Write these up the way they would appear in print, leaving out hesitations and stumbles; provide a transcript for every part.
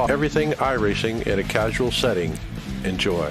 Everything iRacing in a casual setting. Enjoy.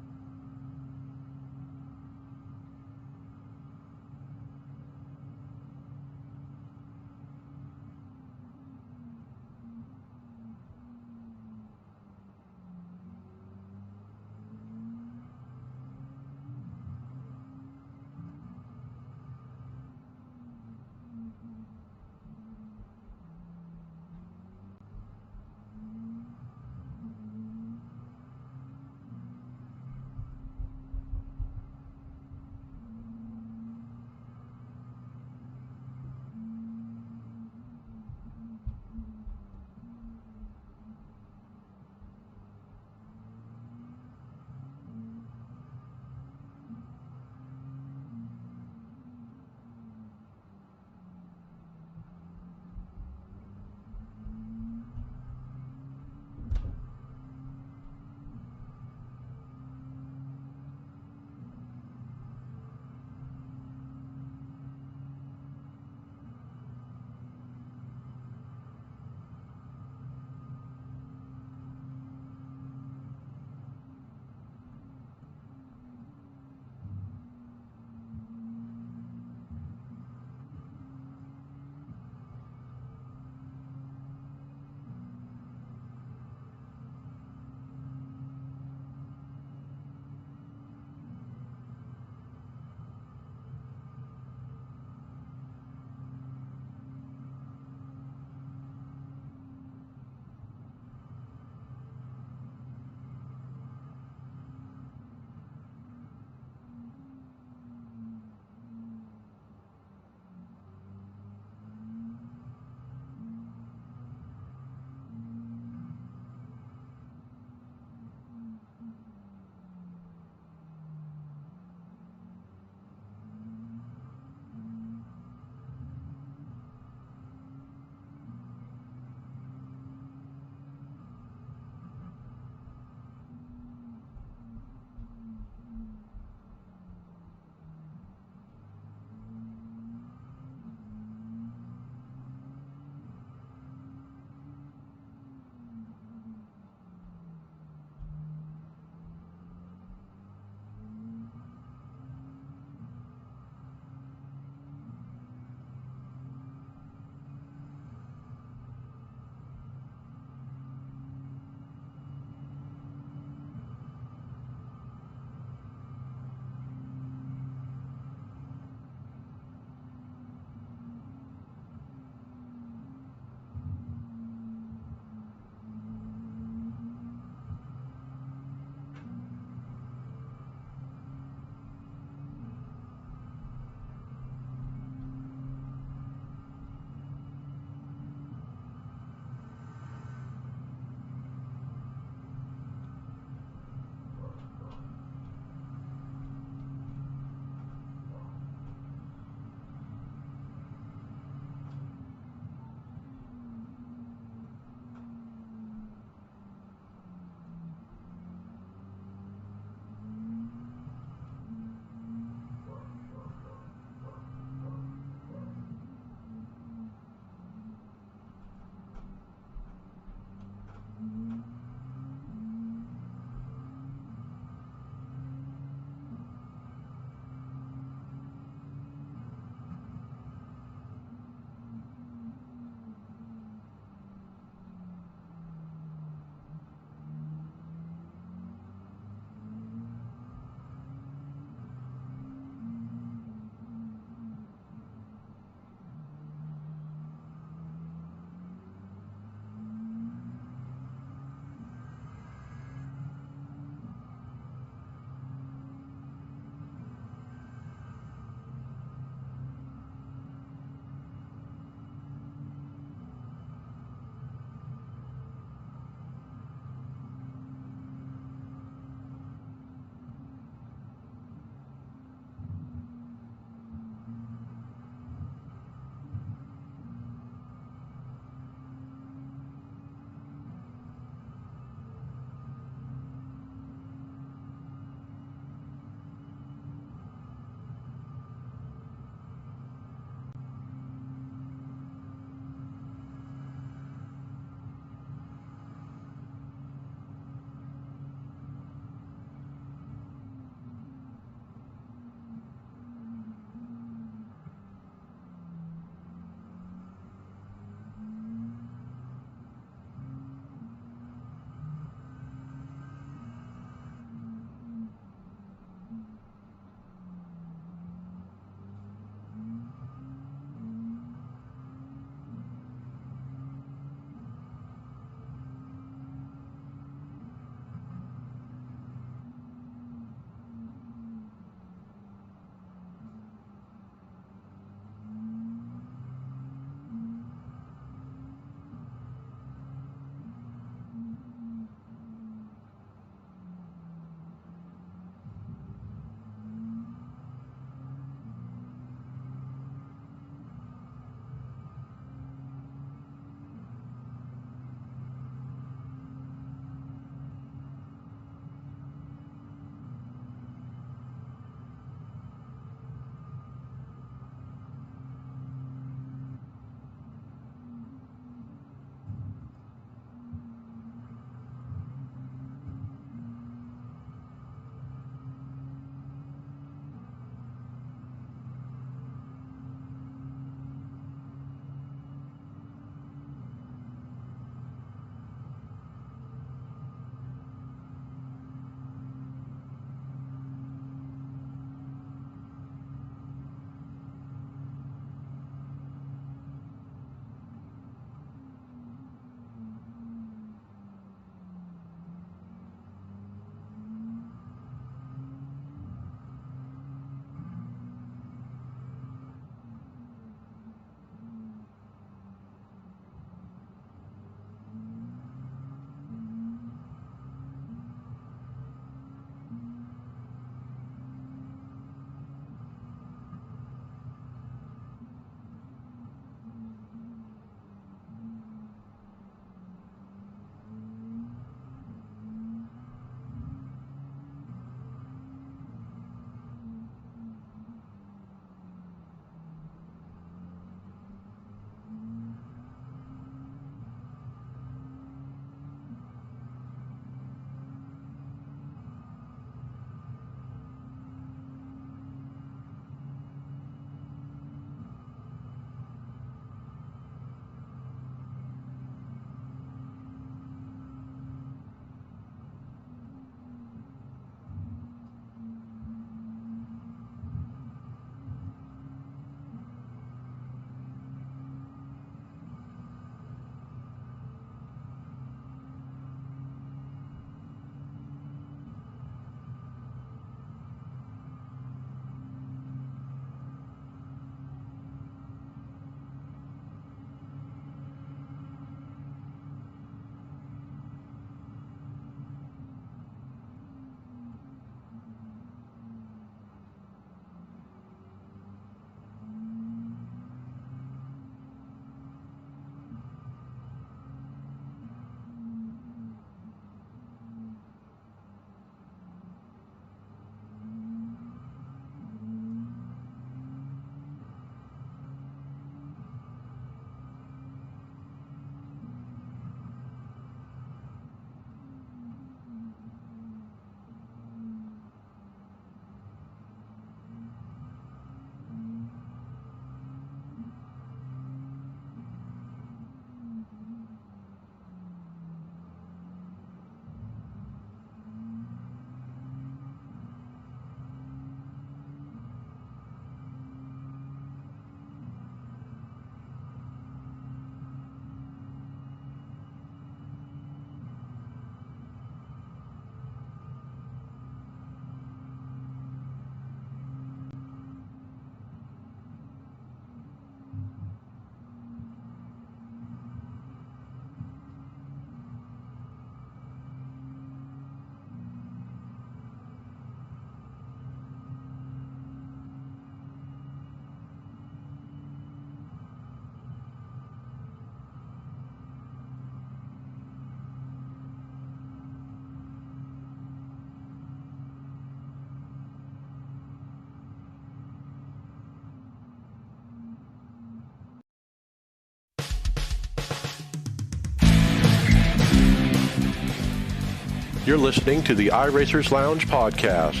You're listening to the iRacers Lounge podcast,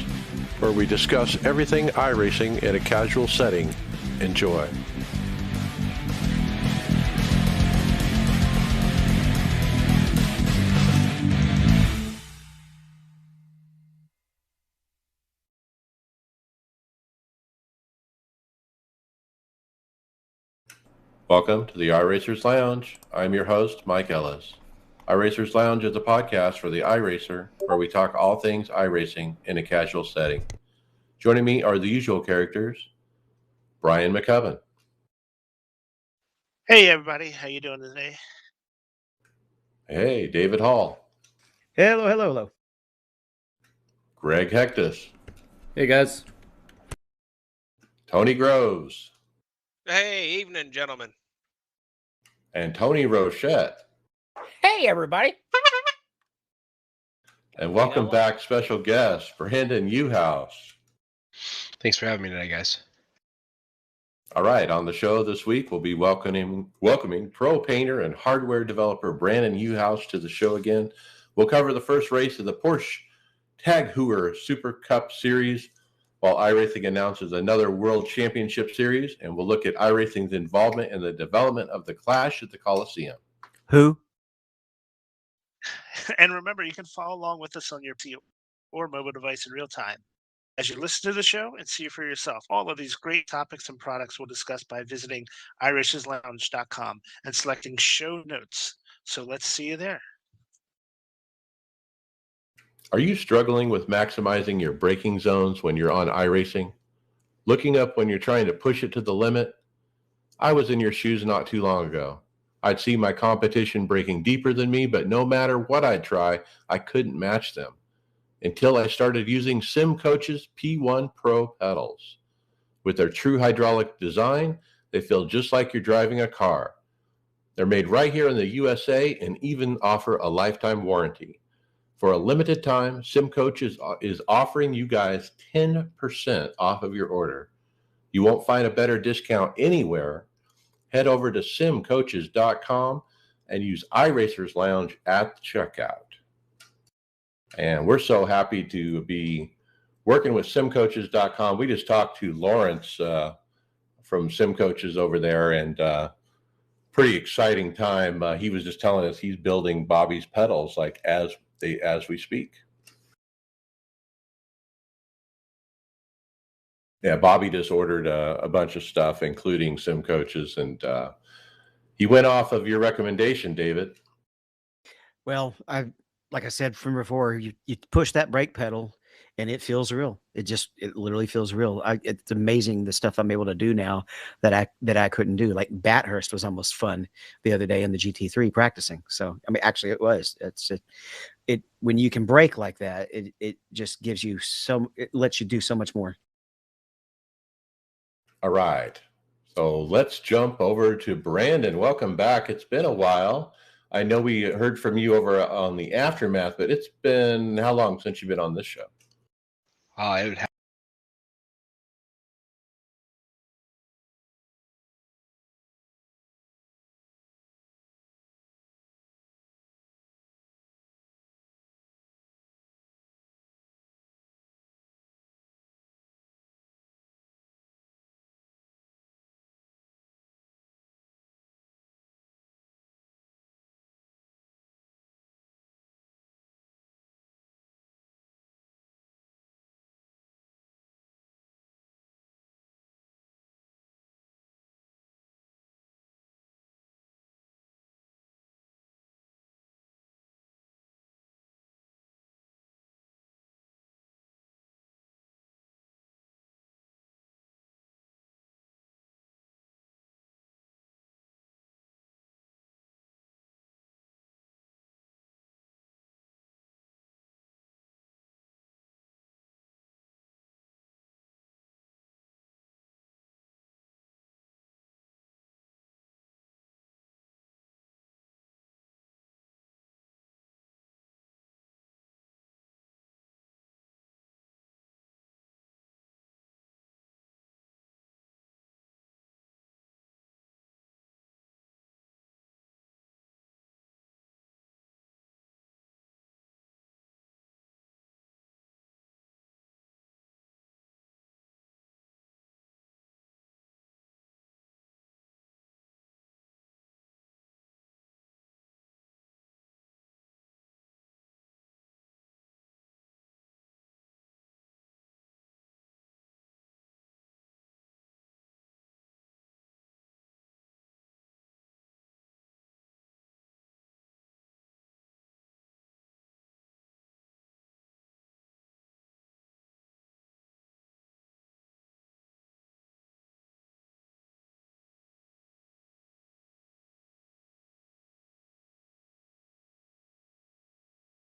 where we discuss everything iRacing in a casual setting. Enjoy. Welcome to the iRacers Lounge. I'm your host, Mike Ellis. iRacers Lounge is a podcast for the iRacer, where we talk all things iRacing in a casual setting. Joining me are the usual characters, Brian McCubbin. Hey everybody, how you doing today? Hey, David Hall. Hello. Greg Hectus. Hey guys. Tony Groves. Hey, evening, gentlemen. And Tony Rochette. Hey everybody. And welcome back, special guest, Brandon Uhouse. Thanks for having me today, guys. All right, on the show this week, we'll be welcoming pro painter and hardware developer Brandon Uhouse to the show again. We'll cover the first race of the Porsche Tag Heuer Super Cup Series, while iRacing announces another World Championship Series, and we'll look at iRacing's involvement in the development of the Clash at the Coliseum. Who? And remember, you can follow along with us on your PC or mobile device in real time as you listen to the show and see for yourself. All of these great topics and products we'll discuss by visiting iRacersLounge.com and selecting show notes. So let's see you there. Are you struggling with maximizing your braking zones when you're on iRacing? Looking up when you're trying to push it to the limit? I was in your shoes not too long ago. I'd see my competition braking deeper than me, but no matter what I'd try, I couldn't match them. Until I started using SimCoach's P1 Pro pedals. With their true hydraulic design, they feel just like you're driving a car. They're made right here in the USA and even offer a lifetime warranty. For a limited time, SimCoach is offering you guys 10% off of your order. You won't find a better discount anywhere. Head over to simcoaches.com and use iRacers Lounge at the checkout. And we're so happy to be working with simcoaches.com. We just talked to Lawrence from SimCoaches over there, and pretty exciting time. He was just telling us he's building Bobby's pedals like as we speak. Yeah, Bobby just ordered a bunch of stuff, including SimCoaches, and he went off of your recommendation, David. Well, like I said from before, you push that brake pedal and it feels real. It literally feels real. It's amazing the stuff I'm able to do now that I couldn't do. Like Bathurst was almost fun the other day in the GT3 practicing. So I mean, actually, it was. It when you can brake like that, it just gives you it lets you do so much more. All right. So let's jump over to Brandon. Welcome back. It's been a while. I know we heard from you over on the Aftermath, but it's been how long since you've been on this show? It would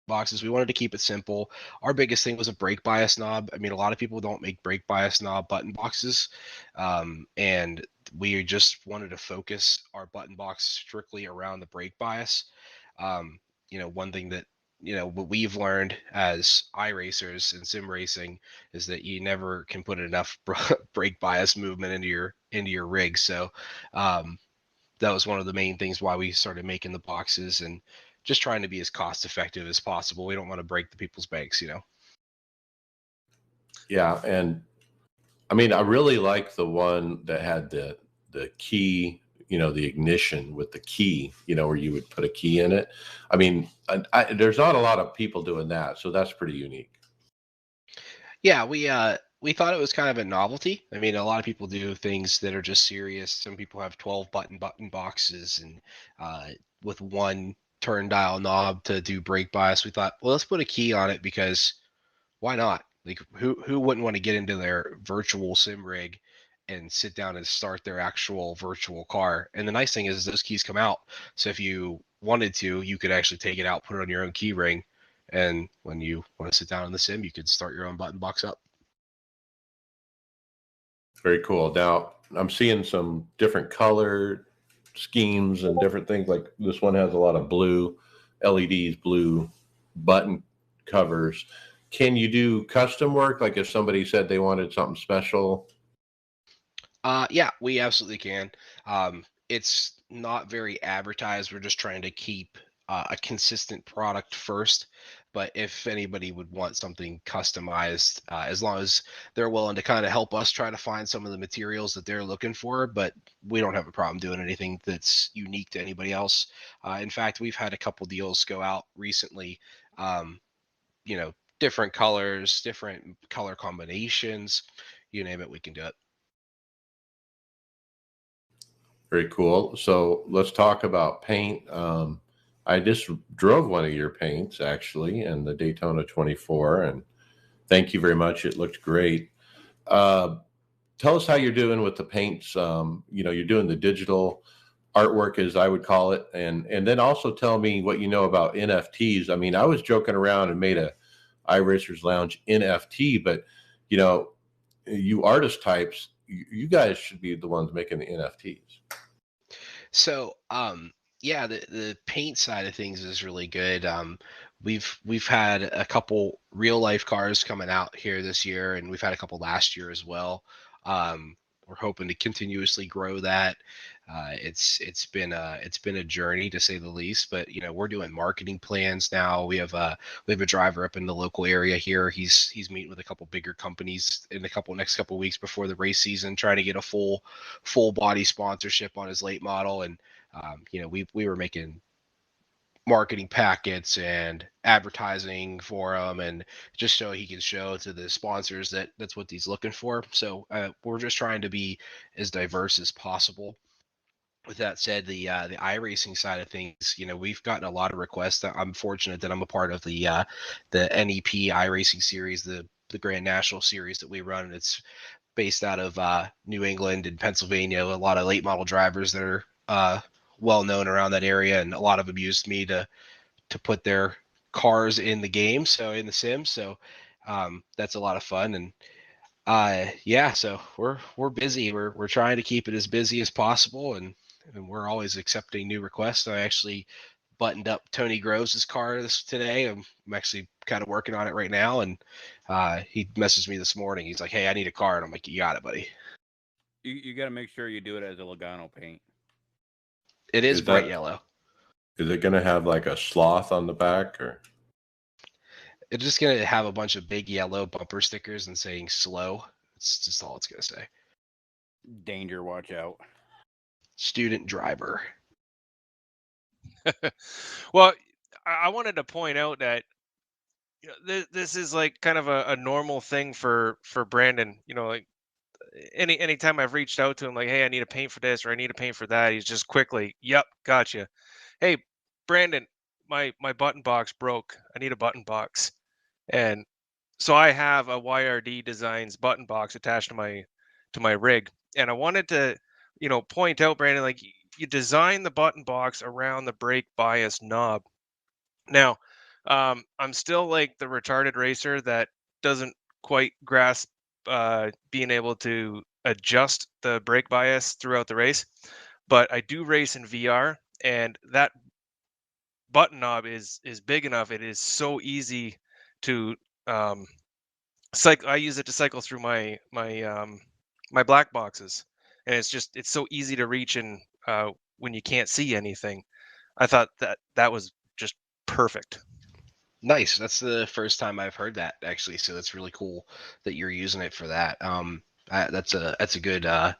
boxes. We wanted to keep it simple. Our biggest thing was a brake bias knob. I mean, a lot of people don't make brake bias knob button boxes, and we just wanted to focus our button box strictly around the brake bias. One thing that what we've learned as iRacers and sim racing is that you never can put enough brake bias movement into your rig. So that was one of the main things why we started making the boxes and just trying to be as cost effective as possible. We don't want to break the people's banks, Yeah, and I mean, I really like the one that had the key, the ignition with the key, where you would put a key in it. I mean, there's not a lot of people doing that, so that's pretty unique. Yeah, we thought it was kind of a novelty. I mean, a lot of people do things that are just serious. Some people have 12 button boxes and with one turn dial knob to do brake bias. We thought, well, let's put a key on it because why not? Like who wouldn't want to get into their virtual sim rig and sit down and start their actual virtual car? And the nice thing is those keys come out. So if you wanted to, you could actually take it out, put it on your own key ring, and when you want to sit down in the sim, you could start your own button box up. Very cool. Now I'm seeing some different color schemes and different things. Like this one has a lot of blue LEDs, blue button covers. Can you do custom work? Like if somebody said they wanted something special? Yeah, we absolutely can. It's not very advertised. We're just trying to keep a consistent product first. But if anybody would want something customized, as long as they're willing to kind of help us try to find some of the materials that they're looking for, but we don't have a problem doing anything that's unique to anybody else. In fact, we've had a couple deals go out recently. Um, Different colors, different color combinations, you name it, we can do it. Very cool. So let's talk about paint. I just drove one of your paints actually in the Daytona 24, and thank you very much. It looked great. Tell us how you're doing with the paints. You're doing the digital artwork, as I would call it, and then also tell me what you know about NFTs. I mean, I was joking around and made a iRacers Lounge NFT, but you artist types, you guys should be the ones making the NFTs. So, yeah, the paint side of things is really good. We've had a couple real life cars coming out here this year, and we've had a couple last year as well. We're hoping to continuously grow that. It's been a journey to say the least, but we're doing marketing plans now. We have a driver up in the local area here. He's meeting with a couple bigger companies in the next couple weeks before the race season, trying to get a full body sponsorship on his late model. And we were making marketing packets and advertising for him, and just so he can show to the sponsors that that's what he's looking for. So we're just trying to be as diverse as possible. With that said, the iRacing side of things, we've gotten a lot of requests. I'm fortunate that I'm a part of the NEP iRacing series, the Grand National series that we run, and it's based out of New England and Pennsylvania. A lot of late model drivers that are well known around that area, and a lot of them used me to put their cars in the game, so in the sim. So that's a lot of fun. And yeah, so we're busy. We're trying to keep it as busy as possible, and we're always accepting new requests. I actually buttoned up Tony Groves' car today. I'm actually kind of working on it right now, and he messaged me this morning. He's like, "Hey, I need a car," and I'm like, "You got it, buddy." You got to make sure you do it as a Logano paint. It is bright yellow. Is it going to have like a sloth on the back, or? It's just going to have a bunch of big yellow bumper stickers and saying slow. It's just all it's going to say. Danger, watch out. Student driver. Well, I wanted to point out that this is like kind of a normal thing for Brandon. Like anytime I've reached out to him, like, hey, I need a paint for this or I need a paint for that, he's just quickly, yep, gotcha. Hey, Brandon, my button box broke. I need a button box. And so I have a YRD Designs button box attached to my rig, and I wanted to, point out, Brandon, like you design the button box around the brake bias knob. Now, I'm still like the retarded racer that doesn't quite grasp being able to adjust the brake bias throughout the race, but I do race in VR, and that button knob is big enough. It is so easy to cycle. I use it to cycle through my black boxes, and it's so easy to reach in when you can't see anything. I thought that was just perfect. Nice. That's the first time I've heard that actually. So that's really cool that you're using it for that. That's a good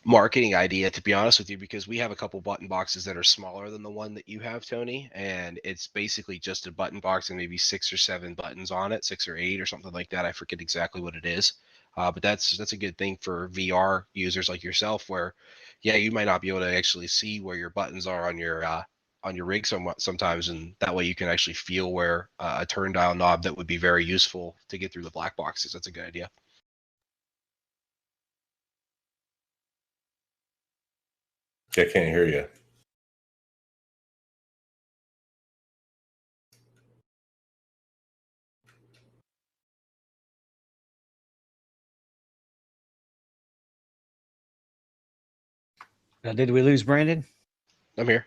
marketing idea, to be honest with you, because we have a couple button boxes that are smaller than the one that you have, Tony, and it's basically just a button box and maybe 6 or 7 buttons on it, 6 or 8 or something like that. I forget exactly what it is, but that's a good thing for VR users like yourself, where yeah, you might not be able to actually see where your buttons are on your rig sometimes, and that way you can actually feel where a turn dial knob that would be very useful to get through the black boxes. That's a good idea. I can't hear you. Now, did we lose Brandon? I'm here.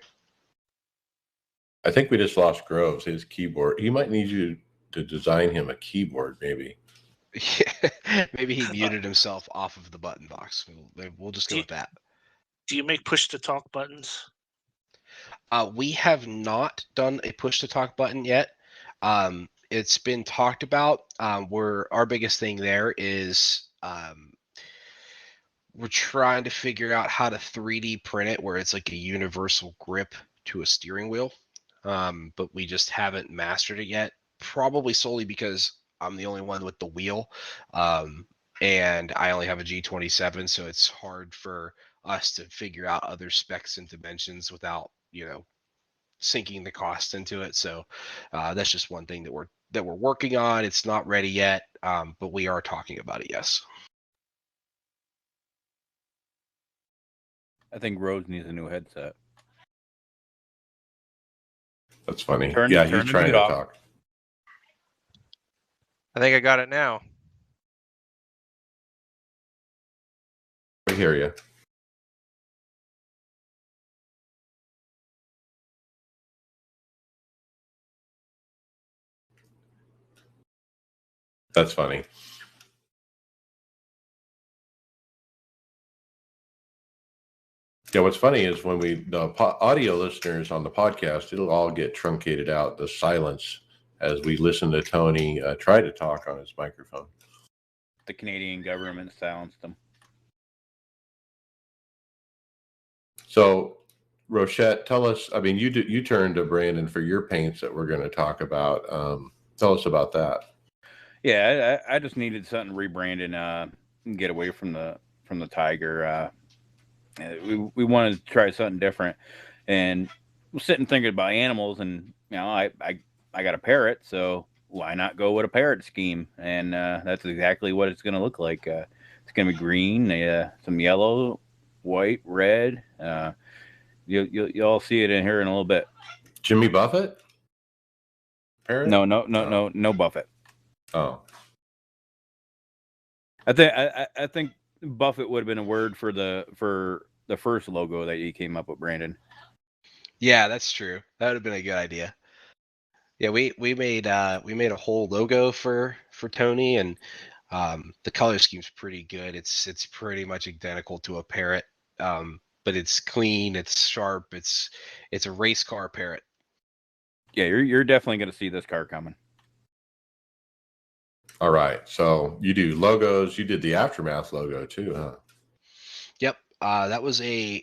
I think we just lost Groves, his keyboard. He might need you to design him a keyboard, maybe. Maybe he muted himself off of the button box. We'll just go with that. Do you make push to talk buttons? We have not done a push to talk button yet. It's been talked about. Our biggest thing there is we're trying to figure out how to 3D print it where it's like a universal grip to a steering wheel. But we just haven't mastered it yet. Probably solely because I'm the only one with the wheel. And I only have a G27, so it's hard for us to figure out other specs and dimensions without, sinking the cost into it. So that's just one thing that we're working on. It's not ready yet, but we are talking about it. Yes. I think Rose needs a new headset. That's funny. Turn He's the trying mute to off. talk. I think I got it now. I hear you. That's funny. Yeah, what's funny is when the audio listeners on the podcast, it'll all get truncated out, the silence, as we listen to Tony try to talk on his microphone. The Canadian government silenced them. So, Rochette, tell us, I mean, you turned to Brandon for your paints that we're going to talk about. Tell us about that. Yeah, I just needed something rebranded and get away from the Tiger. We wanted to try something different, and we're sitting thinking about animals, and I got a parrot, so why not go with a parrot scheme? And that's exactly what it's going to look like. It's going to be green, some yellow, white, red. You'll see it in here in a little bit. Jimmy Buffett? Parrot? No Buffett. Oh, I think Buffett would have been a word for the first logo that you came up with, Brandon. Yeah, that's true. That would have been a good idea. Yeah, we made a whole logo for Tony, and the color scheme's pretty good. It's pretty much identical to a parrot, but it's clean, it's sharp, it's a race car parrot. Yeah, you're definitely going to see this car coming. all right. So you do logos. You did the Aftermath logo too, huh? Yep. That was a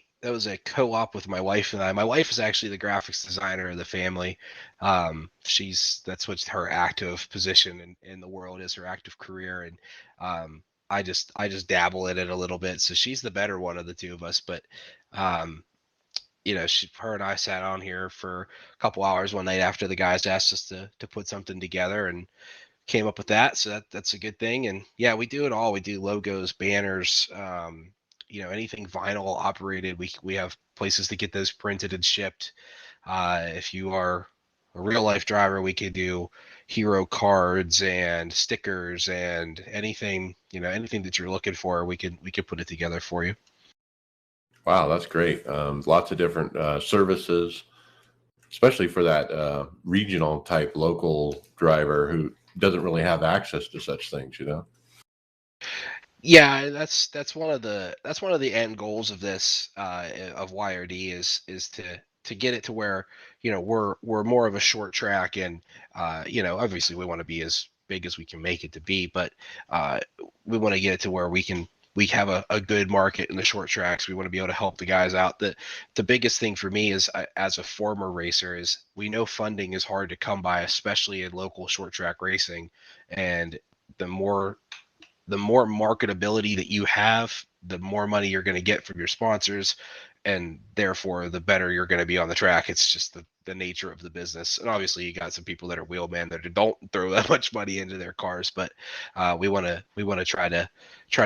co-op with my wife and I. My wife is actually the graphics designer of the family. That's what's her active position in the world, is her active career, and I just dabble in it a little bit. So she's the better one of the two of us. But her and I sat on here for a couple hours one night after the guys asked us to put something together, and came up with that. So that's a good thing. And yeah, we do it all. We do logos, banners, anything vinyl operated. We have places to get those printed and shipped. If you are a real life driver, we could do hero cards and stickers and anything, anything that you're looking for, we could put it together for you. Wow, that's great. Lots of different services, especially for that regional type local driver who doesn't really have access to such things, Yeah, that's one of the end goals of this of YRD is to get it to where we're more of a short track, and obviously we want to be as big as we can make it to be, but we want to get it to where we have a good market in the short tracks. We want to be able to help the guys out. The biggest thing for me is, as a former racer, is we know funding is hard to come by, especially in local short track racing, and the more marketability that you have, the more money you're going to get from your sponsors, and therefore the better you're going to be on the track. It's just the nature of the business. And obviously you got some people that are wheelman that don't throw that much money into their cars, but we want to try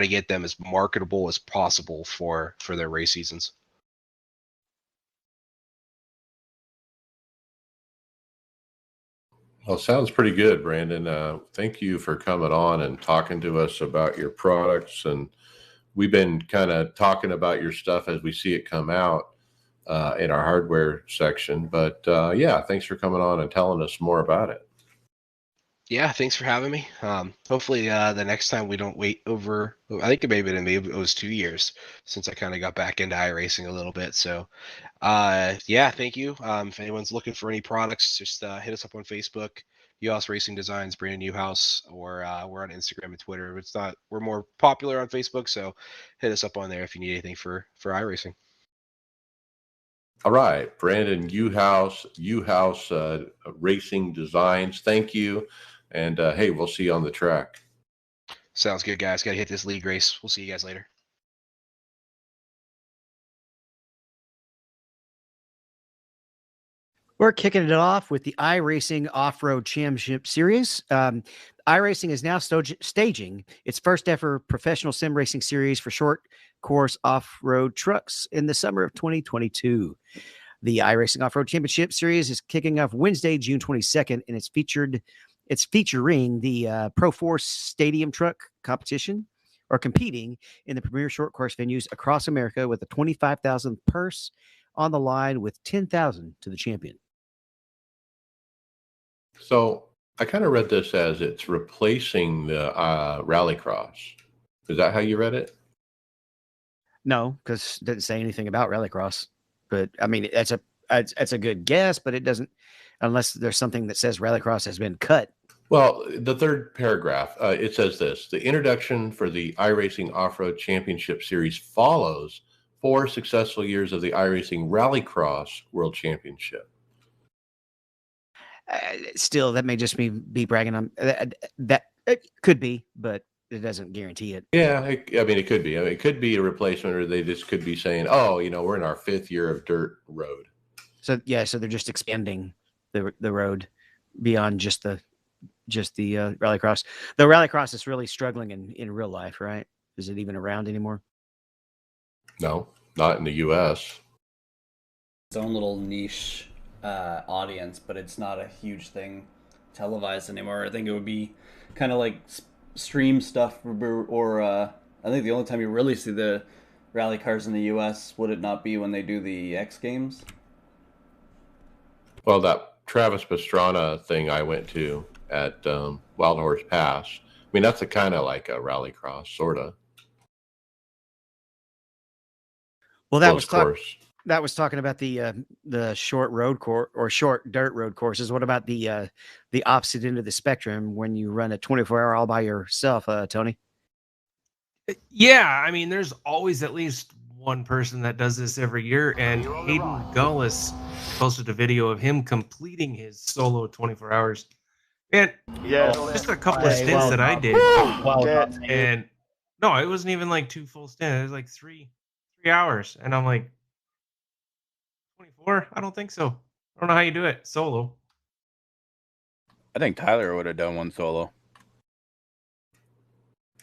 to get them as marketable as possible for their race seasons. Well, sounds pretty good, Brandon. Thank you for coming on and talking to us about your products. And we've been kind of talking about your stuff as we see it come out in our hardware section. But yeah, thanks for coming on and telling us more about it. Yeah, thanks for having me. Hopefully the next time we don't wait over, I think maybe it was 2 years since I kind of got back into iRacing a little bit. So yeah, thank you. If anyone's looking for any products, just hit us up on Facebook, Uhouse Racing Designs, Brandon Uhouse, or we're on Instagram and Twitter. We're more popular on Facebook, so hit us up on there if you need anything for iRacing. All right, Brandon Uhouse Racing Designs. Thank you. And hey, we'll see you on the track. Sounds good, guys. Got to hit this league race. We'll see you guys later. We're kicking it off with the iRacing Off-Road Championship Series. iRacing is now staging its first ever professional sim racing series for short course off-road trucks in the summer of 2022. The iRacing Off-Road Championship Series is kicking off Wednesday, June 22nd, and it's featuring the Pro Force Stadium Truck competition, or competing in the premier short course venues across America, with a $25,000 purse on the line with $10,000 to the champion. So I kind of read this as it's replacing the Rallycross. Is that how you read it? No, because it doesn't say anything about Rallycross. But I mean, that's a good guess, but it doesn't, unless there's something that says Rallycross has been cut. Well, the third paragraph, it says this: the introduction for the iRacing Off-Road Championship Series follows 4 successful years of the iRacing Rallycross World Championship. Still, that may just be bragging on that. It could be, but it doesn't guarantee it. Yeah, I mean, it could be. I mean, it could be a replacement, or they just could be saying, "Oh, we're in our 5th year of dirt road." So yeah, so they're just expanding the road beyond just the Rallycross. The Rallycross is really struggling in real life, right? Is it even around anymore? No, not in the U.S. Its own little niche audience, but it's not a huge thing televised anymore. I think it would be kind of like stream stuff, or I think the only time you really see the rally cars in the U.S. would it not be when they do the X Games? Well, that Travis Pastrana thing I went to at Wild Horse Pass, I mean, that's a kind of like a Rallycross, sort of. Well, that was talking about the short road course or short dirt road courses. What about the opposite end of the spectrum when you run a 24-hour all by yourself, Tony? Yeah, I mean, there's always at least one person that does this every year, and Hayden Gullis posted a video of him completing his solo 24 hours. And just a couple of stints that I did. And no, it wasn't even like 2 full stints. It was like 3 hours. And I'm like, 24? I don't think so. I don't know how you do it solo. I think Tyler would have done one solo.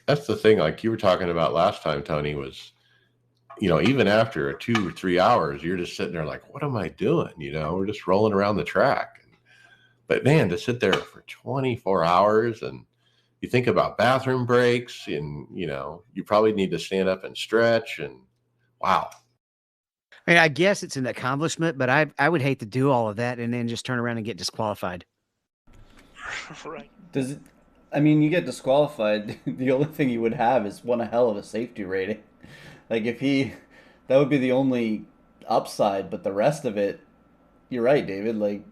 That's the thing, like you were talking about last time, Tony, was, even after 2 or 3 hours, you're just sitting there like, what am I doing? We're just rolling around the track. But man, to sit there for 24 hours, and you think about bathroom breaks, and you probably need to stand up and stretch, and wow. I mean, I guess it's an accomplishment, but I would hate to do all of that and then just turn around and get disqualified. Right. Does it? I mean, you get disqualified. The only thing you would have is one hell of a safety rating. Like that would be the only upside. But the rest of it, you're right, David. Like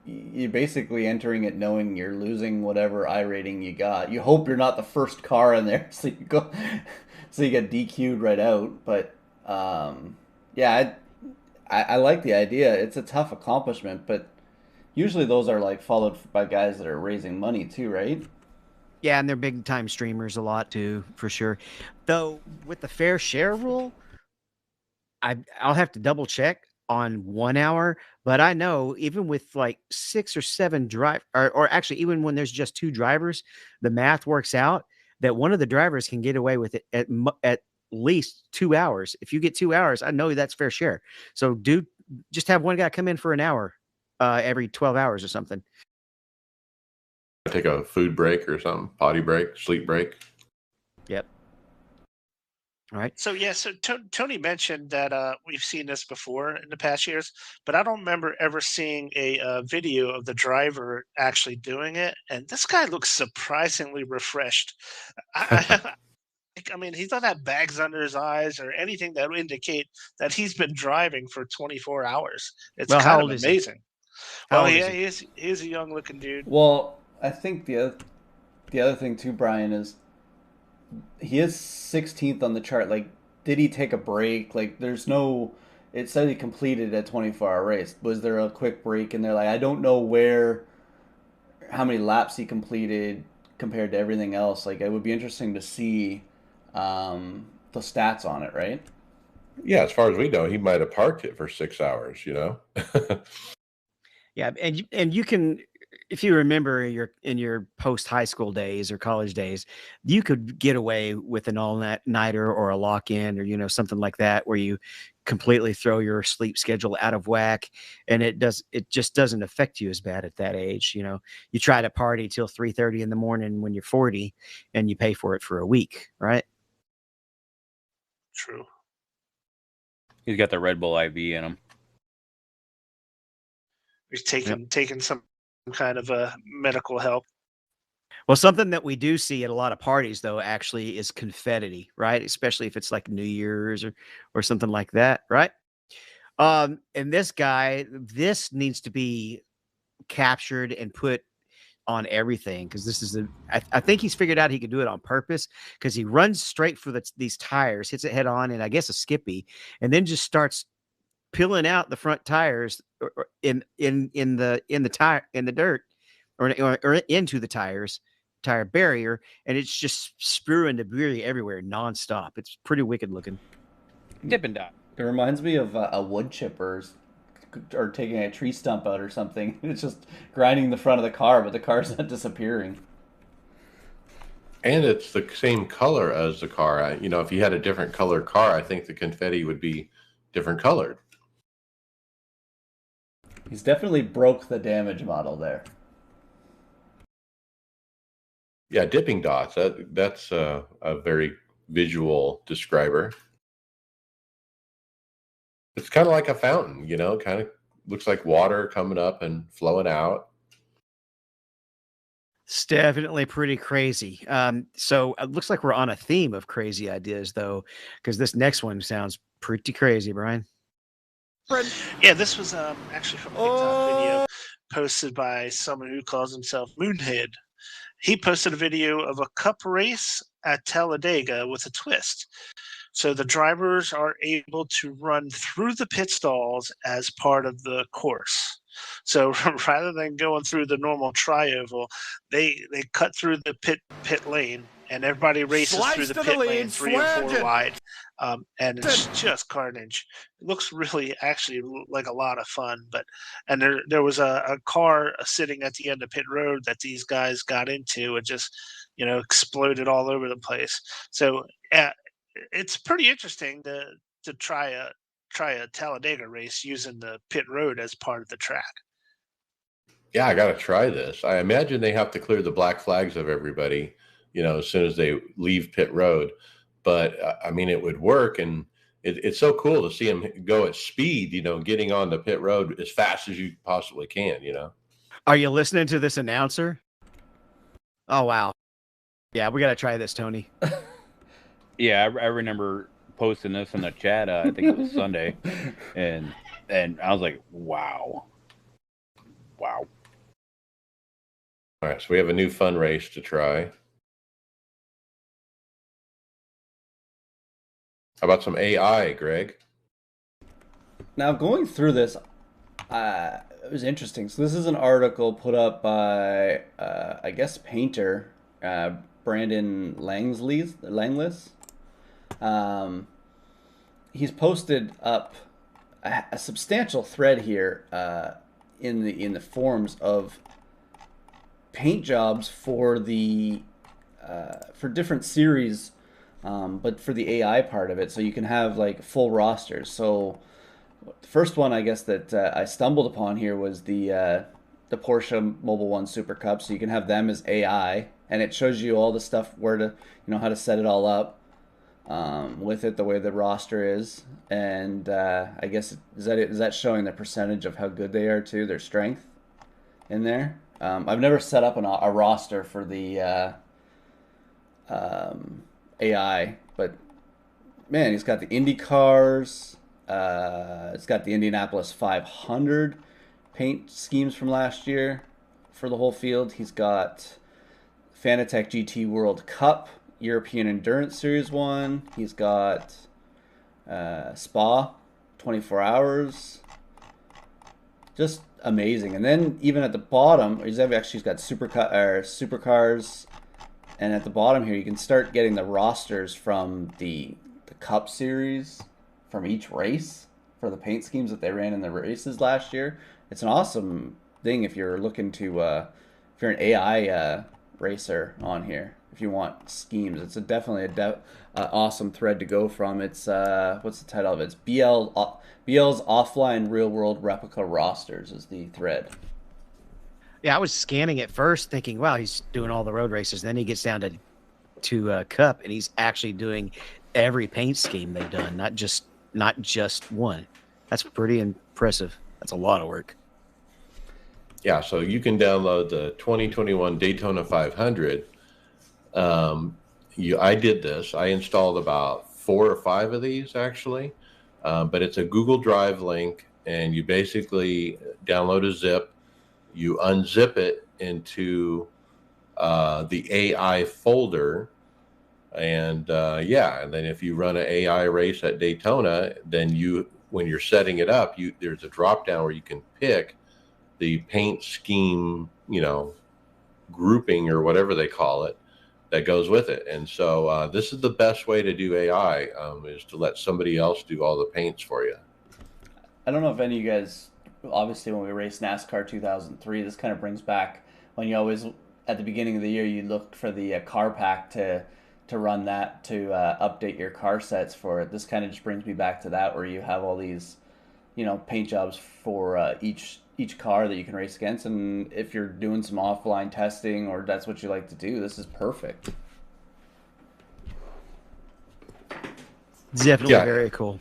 you're basically entering it knowing you're losing whatever I rating you got. You hope you're not the first car in there, so you get DQ'd right out. But yeah, I like the idea. It's a tough accomplishment, but usually those are like followed by guys that are raising money too, right? Yeah, and they're big time streamers a lot too, for sure. Though with the fair share rule, I'll have to double check on 1 hour, but I know even with like 6 or 7 or actually even when there's just 2 drivers, the math works out that one of the drivers can get away with it at least 2 hours. If you get 2 hours, I know that's fair share. So just have one guy come in for an hour every 12 hours or something. Take a food break or something, potty break, sleep break. Yep. All right. So yeah, so Tony mentioned that we've seen this before in the past years, but I don't remember ever seeing a video of the driver actually doing it. And this guy looks surprisingly refreshed. I mean, he doesn't have bags under his eyes or anything that would indicate that he's been driving for 24 hours. It's Well, how kind of old is he? amazing. How Well, old yeah, is he? he is a young looking dude. Well, I think the other thing too, Brian, is he is 16th on the chart. Like, did he take a break? Like, there's no. It said he completed a 24-hour race. Was there a quick break in there? Like, I don't know how many laps he completed compared to everything else. Like, it would be interesting to see the stats on it, right? Yeah, as far as we know, he might have parked it for 6 hours. Yeah, and you can, if you remember in your post high school days or college days, you could get away with an all nighter or a lock in or something like that where you completely throw your sleep schedule out of whack, and it just doesn't affect you as bad at that age. You try to party till 3:30 in the morning when you're 40, and you pay for it for a week, right? True. He's got the Red Bull IV in him. He's taking some kind of a medical help. Well, something that we do see at a lot of parties, though, actually is confetti, right? Especially if it's like New Year's or something like that, right? And this this needs to be captured and put on everything because this is I think he's figured out he could do it on purpose because he runs straight for these tires, hits it head on, and I guess a skippy, and then just starts peeling out the front tires in the tire in the dirt or into the tire barrier, and it's just spewing debris everywhere nonstop. It's pretty wicked looking. Dippin' Dot. It reminds me of a wood chipper or taking a tree stump out or something. It's just grinding the front of the car, but the car's not disappearing. And it's the same color as the car. If you had a different color car, I think the confetti would be different colored. He's definitely broke the damage model there. Yeah, dipping dots. That's a very visual describer. It's kind of like a fountain, kind of looks like water coming up and flowing out. It's definitely pretty crazy. So it looks like we're on a theme of crazy ideas, though, because this next one sounds pretty crazy, Brian. Yeah, this was actually from a TikTok video posted by someone who calls himself Moonhead. He posted a video of a cup race at Talladega with a twist. So the drivers are able to run through the pit stalls as part of the course. So rather than going through the normal tri-oval, they cut through the pit lane, and everybody races through the pit lane 3 or 4 wide. And it's just carnage. It looks really actually like a lot of fun. And there was a car sitting at the end of pit road that these guys got into and just exploded all over the place. So it's pretty interesting to try a Talladega race using the pit road as part of the track. Yeah, I got to try this. I imagine they have to clear the black flags of everybody, as soon as they leave pit road. But I mean, it would work, and it's so cool to see them go at speed. Getting on the pit road as fast as you possibly can. Are you listening to this announcer? Oh wow. Yeah, we got to try this, Tony. Yeah, I remember posting this in the chat. I think it was Sunday, and I was like, wow. All right, so we have a new fun race to try. How about some AI, Greg? Now, going through this, it was interesting. So this is an article put up by, I guess, painter Brandon Langlis. He's posted up a substantial thread here in the forums of paint jobs for the for different series, but for the AI part of it, so you can have like full rosters. So the first one, I guess, that I stumbled upon here was the Porsche Mobile One Super Cup. So you can have them as AI, and it shows you all the stuff where to, how to set it all up with it, the way the roster is, and I guess is that showing the percentage of how good they are too, their strength in there. I've never set up a roster for the AI, but man, he's got the Indycars. It's got the Indianapolis 500 paint schemes from last year for the whole field. He's got Fanatec GT World Cup, European Endurance Series 1. He's got Spa, 24 hours. Just amazing. And then even at the bottom, he's got supercars. And at the bottom here, you can start getting the rosters from the Cup Series from each race for the paint schemes that they ran in the races last year. It's an awesome thing if you're looking to, if you're an AI racer on here, if you want schemes. It's definitely awesome thread to go from. It's, what's the title of it? It's BL's Offline Real World Replica Rosters is the thread. Yeah, I was scanning it first thinking, wow, he's doing all the road races. Then he gets down to Cup, and he's actually doing every paint scheme they've done, not just one. That's pretty impressive. That's a lot of work. Yeah, so you can download the 2021 Daytona 500. I did this. I installed about 4 or 5 of these actually, but it's a Google Drive link, and you basically download a zip. You unzip it into the AI folder, and and then if you run an AI race at Daytona, then when you're setting it up, there's a drop down where you can pick the paint scheme, grouping or whatever they call it, that goes with it. And so this is the best way to do AI, is to let somebody else do all the paints for you. I don't know if any of you guys, obviously when we raced NASCAR 2003, this kind of brings back when you always, at the beginning of the year, you look for the car pack to run that to update your car sets for it. This kind of just brings me back to that, where you have all these, paint jobs for each car that you can race against. And if you're doing some offline testing, or that's what you like to do, this is perfect. Definitely very cool.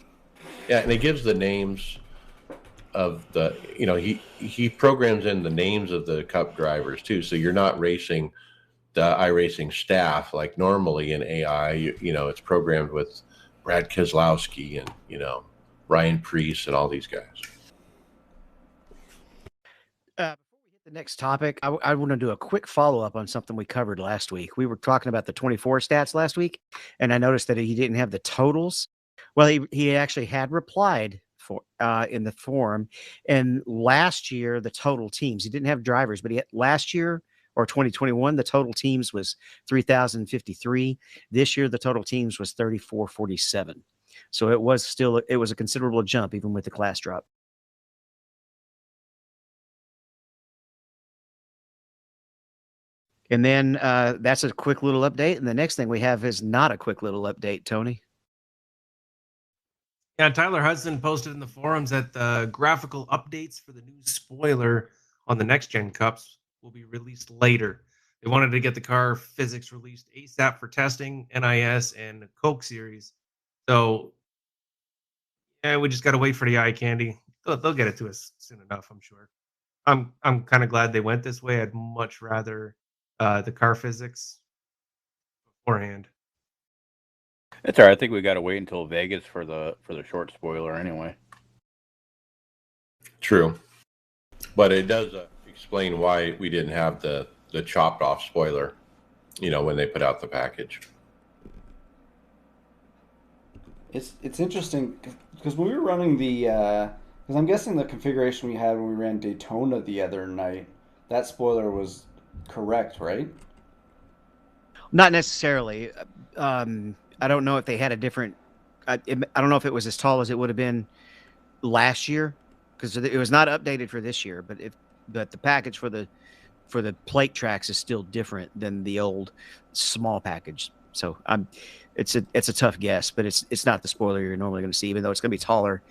Yeah, and it gives the names of the, he programs in the names of the Cup drivers too. So you're not racing the iRacing staff like normally in AI. It's programmed with Brad Keselowski and, Ryan Preece and all these guys. Before we hit the next topic, I want to do a quick follow-up on something we covered last week. We were talking about the 24 stats last week, and I noticed that he didn't have the totals. Well, he actually had replied in the forum, and last year the total teams, he didn't have drivers, but last year, or 2021, the total teams was 3,053. This year the total teams was 3,447. So it was a considerable jump even with the class drop. And then that's a quick little update, and the next thing we have is not a quick little update, Tony. Yeah, Tyler Hudson posted in the forums that the graphical updates for the new spoiler on the next gen cups will be released later. They wanted to get the car physics released ASAP for testing, NIS, and the Coke series. So, yeah, we just got to wait for the eye candy. They'll get it to us soon enough, I'm sure. I'm kind of glad they went this way. I'd much rather the car physics beforehand. It's all right. I think we got to wait until Vegas for the short spoiler anyway. True, but it does explain why we didn't have the chopped off spoiler, when they put out the package. It's interesting because when we were running the, because I'm guessing the configuration we had when we ran Daytona the other night, that spoiler was correct, right? Not necessarily. I don't know if they had a different. I don't know if it was as tall as it would have been last year, because it was not updated for this year. But the package for the plate tracks is still different than the old small package. So it's a tough guess, but it's not the spoiler you're normally going to see, even though it's going to be taller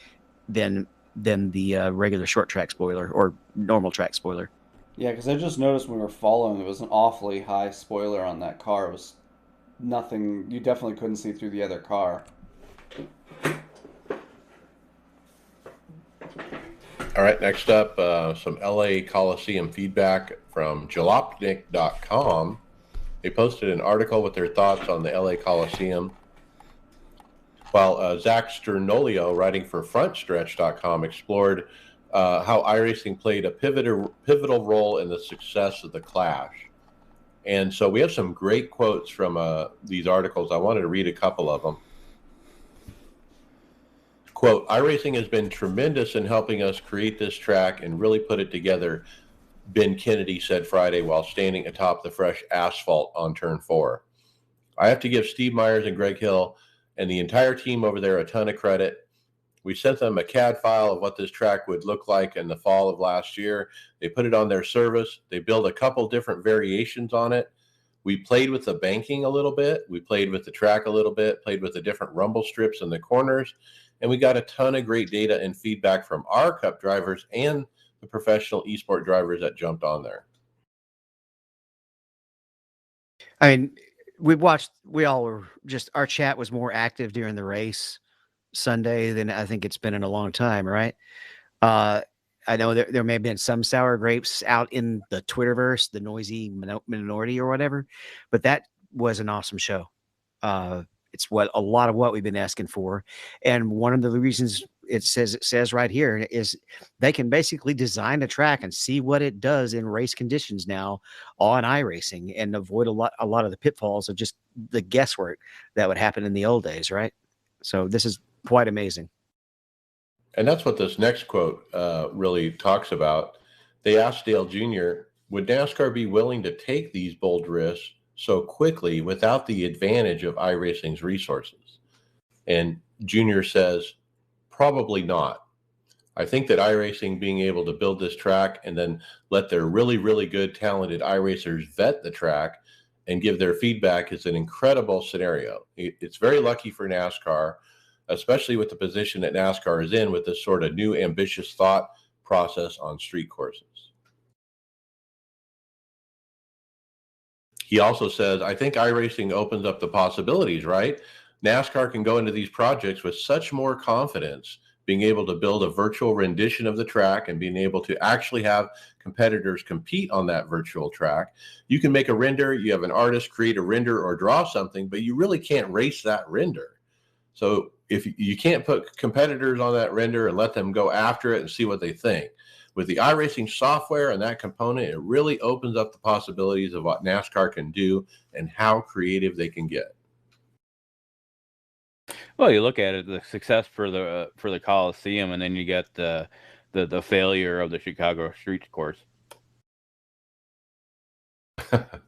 than the regular short track spoiler or normal track spoiler. Yeah, because I just noticed when we were following, it was an awfully high spoiler on that car. It was nothing. You definitely couldn't see through the other car. All right, next up, some LA Coliseum feedback from jalopnik.com. They posted an article with their thoughts on the LA Coliseum, while Zach Sternolio, writing for frontstretch.com, explored how iRacing played a pivotal role in the success of the Clash. And so we have some great quotes from these articles. I wanted to read a couple of them. Quote, iRacing has been tremendous in helping us create this track and really put it together, Ben Kennedy said Friday while standing atop the fresh asphalt on turn 4. I have to give Steve Myers and Greg Hill and the entire team over there a ton of credit. We sent them a CAD file of what this track would look like in the fall of last year. They put it on their service. They built a couple different variations on it. We played with the banking a little bit. We played with the track a little bit, played with the different rumble strips in the corners. And we got a ton of great data and feedback from our Cup drivers and the professional eSport drivers that jumped on there. I mean, our chat was more active during the race Sunday than I think it's been in a long time, right? I know there may have been some sour grapes out in the Twitterverse, the noisy minority or whatever, but that was an awesome show. It's a lot of what we've been asking for. And one of the reasons it says right here is they can basically design a track and see what it does in race conditions now on iRacing and avoid a lot of the pitfalls of just the guesswork that would happen in the old days, right? So this is quite amazing. And that's what this next quote really talks about. They asked Dale Jr., would NASCAR be willing to take these bold risks so quickly without the advantage of iRacing's resources? And Jr. says, probably not. I think that iRacing being able to build this track and then let their really, really good, talented iRacers vet the track and give their feedback is an incredible scenario. It's very lucky for NASCAR, especially with the position that NASCAR is in with this sort of new ambitious thought process on street courses. He also says, I think iRacing opens up the possibilities, right? NASCAR can go into these projects with such more confidence, being able to build a virtual rendition of the track and being able to actually have competitors compete on that virtual track. You can make a render, you have an artist create a render or draw something, but you really can't race that render. So if you can't put competitors on that render and let them go after it and see what they think. With the iRacing software and that component, it really opens up the possibilities of what NASCAR can do and how creative they can get. Well, you look at it, the success for the Coliseum, and then you get the failure of the Chicago street course. I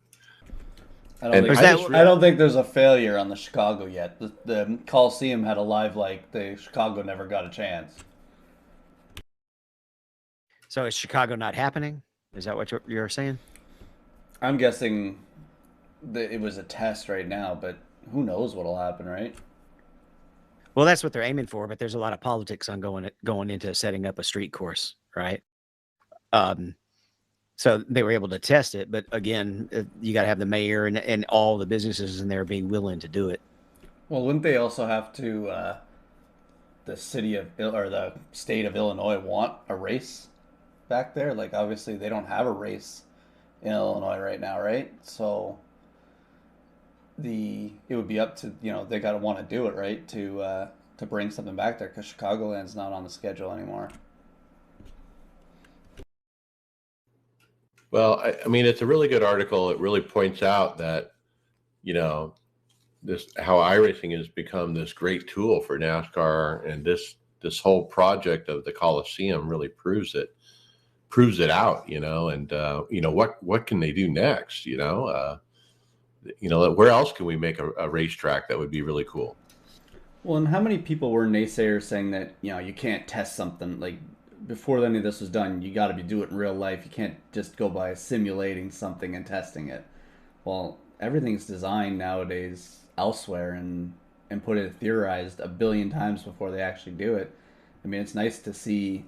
don't think there's a failure on the Chicago yet. The Coliseum had a live like the Chicago never got a chance. So is Chicago not happening? Is that what you're saying? I'm guessing that it was a test right now, but who knows what'll happen, right? Well, that's what they're aiming for, but there's a lot of politics on going into setting up a street course, right? So they were able to test it. But again, you got to have the mayor and all the businesses in there being willing to do it. Well, wouldn't they also have to, the city of, or the state of Illinois want a race back there? Like, obviously they don't have a race in Illinois right now, right? So it would be up to, they got to want to do it, right? To bring something back there, because Chicagoland's not on the schedule anymore. Well, I mean, it's a really good article. It really points out that, this how iRacing has become this great tool for NASCAR, and this whole project of the Coliseum really proves it out, and what can they do next, where else can we make a racetrack that would be really cool? Well, and how many people were naysayers saying that, you can't test something, like, before any of this was done, you got to be doing it in real life. You can't just go by simulating something and testing it. Well, everything's designed nowadays elsewhere and put it theorized a billion times before they actually do it. I mean, it's nice to see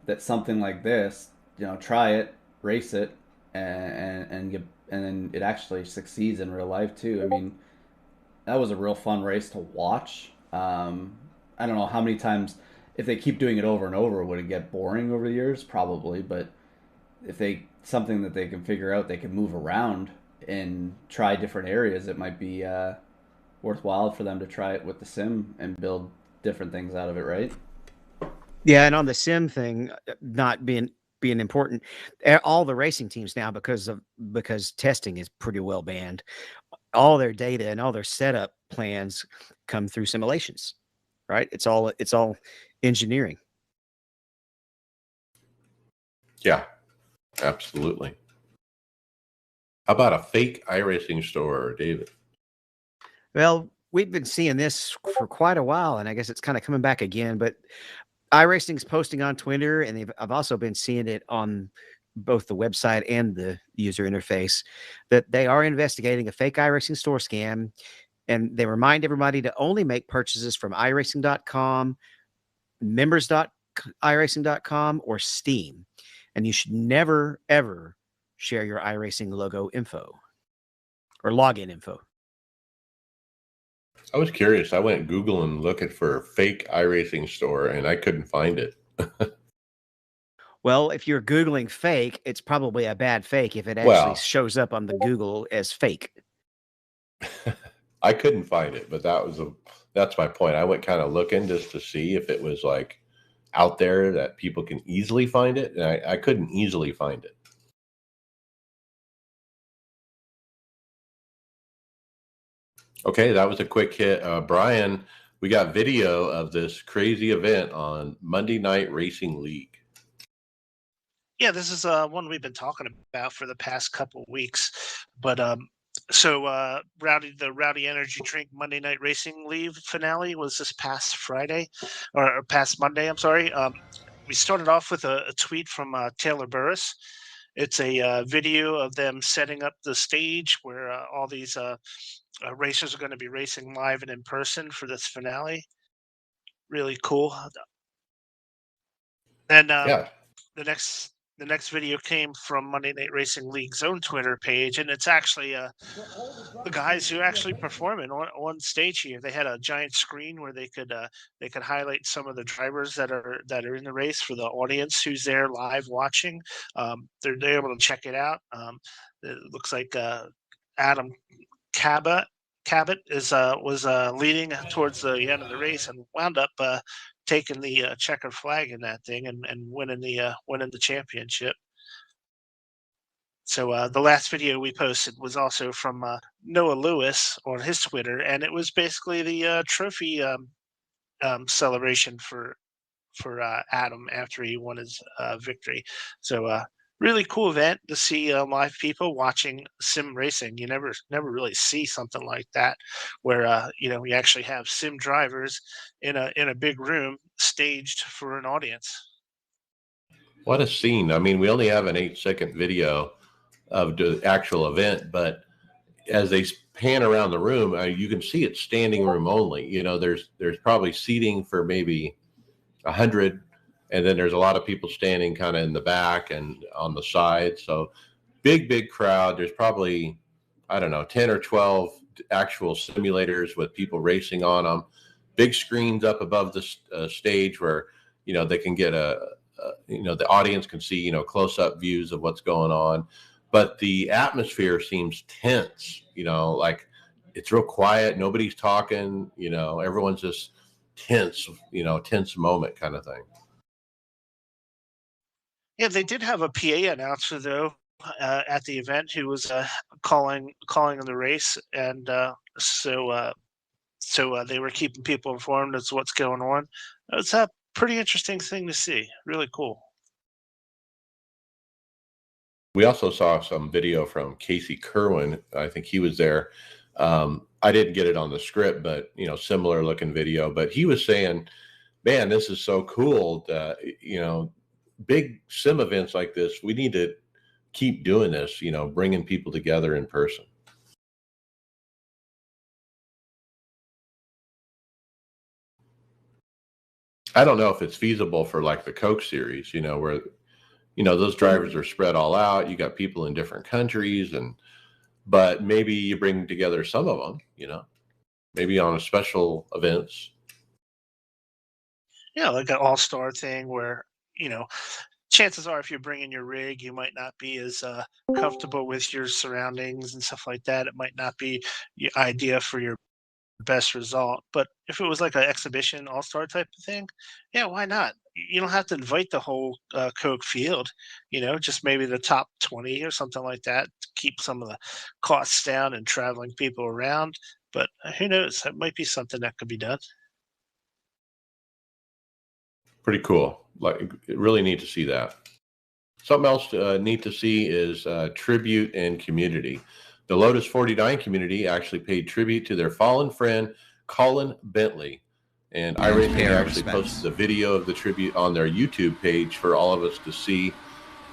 that something like this, try it, race it, and then it actually succeeds in real life too. I mean, that was a real fun race to watch. I don't know how many times, if they keep doing it over and over, would it get boring over the years? Probably, but if something that they can figure out, they can move around and try different areas, it might be worthwhile for them to try it with the sim and build different things out of it, right? Yeah, and on the sim thing not being important, all the racing teams now, because testing is pretty well banned, all their data and all their setup plans come through simulations, right? It's all engineering. Yeah, absolutely. How about a fake iRacing store, David? Well, we've been seeing this for quite a while, and I guess it's kind of coming back again. But iRacing's posting on Twitter, and I've also been seeing it on both the website and the user interface, that they are investigating a fake iRacing store scam, and they remind everybody to only make purchases from iRacing.com, members.iracing.com, or Steam, and you should never ever share your iRacing logo info or login info. I was curious. I went Googling looking for a fake iRacing store, and I couldn't find it. Well, if you're Googling fake, it's probably a bad fake if it actually shows up on the Google as fake. I couldn't find it, but that's my point. I went kind of looking just to see if it was like out there that people can easily find it, and I couldn't easily find it. Okay, that was a quick hit. Brian, we got video of this crazy event on Monday Night Racing League. Yeah, this is one we've been talking about for the past couple of weeks. But the Rowdy Energy Drink Monday Night Racing League finale was this past Friday, or past Monday, I'm sorry. We started off with a tweet from Taylor Burris. It's a video of them setting up the stage where all these racers are going to be racing live and in person for this finale. Really cool. And Yeah. the next video came from Monday Night Racing League's own Twitter page, and it's actually the guys who actually performing on stage here. They had a giant screen where they could highlight some of the drivers that are in the race for the audience who's there live watching. They're able to check it out. It looks like Adam Cabot was leading towards the end of the race and wound up taking the checkered flag in that thing and winning the championship. So the last video we posted was also from Noah Lewis on his Twitter, and it was basically the trophy celebration for Adam after he won his victory. So really cool event to see live people watching sim racing. You never really see something like that, where you actually have sim drivers in a big room staged for an audience. What a scene! I mean, we only have an 8-second video of the actual event, but as they pan around the room, you can see it's standing room only. There's probably seating for maybe 100 And then there's a lot of people standing kind of in the back and on the side. So big crowd. There's probably, I don't know, 10 or 12 actual simulators with people racing on them. Big screens up above the stage where, they can get the audience can see, close-up views of what's going on. But the atmosphere seems tense, like it's real quiet. Nobody's talking, everyone's just tense, tense moment kind of thing. Yeah, they did have a PA announcer though at the event who was calling on the race, and so they were keeping people informed as to what's going on. It's a pretty interesting thing to see. Really cool. We also saw some video from Casey Kerwin. I think he was there. I didn't get it on the script, but similar looking video. But he was saying, "Man, this is so cool. Big sim events like this, we need to keep doing this. Bringing people together in person." I don't know if it's feasible for like the Coke series, where those drivers are spread all out. You got people in different countries, but maybe you bring together some of them, maybe on a special events. Yeah, like an all-star thing where, chances are if you're bringing your rig, you might not be as comfortable with your surroundings and stuff like that. It might not be the idea for your best result. But if it was like an exhibition all-star type of thing, yeah, why not? You don't have to invite the whole Coke field, just maybe the top 20 or something like that to keep some of the costs down and traveling people around. But who knows? That might be something that could be done. Pretty cool. Like, really neat to see that. Something else neat to see is tribute and community. The Lotus 49 community actually paid tribute to their fallen friend, Colin Bentley. And iRacing actually posted a video of the tribute on their YouTube page for all of us to see.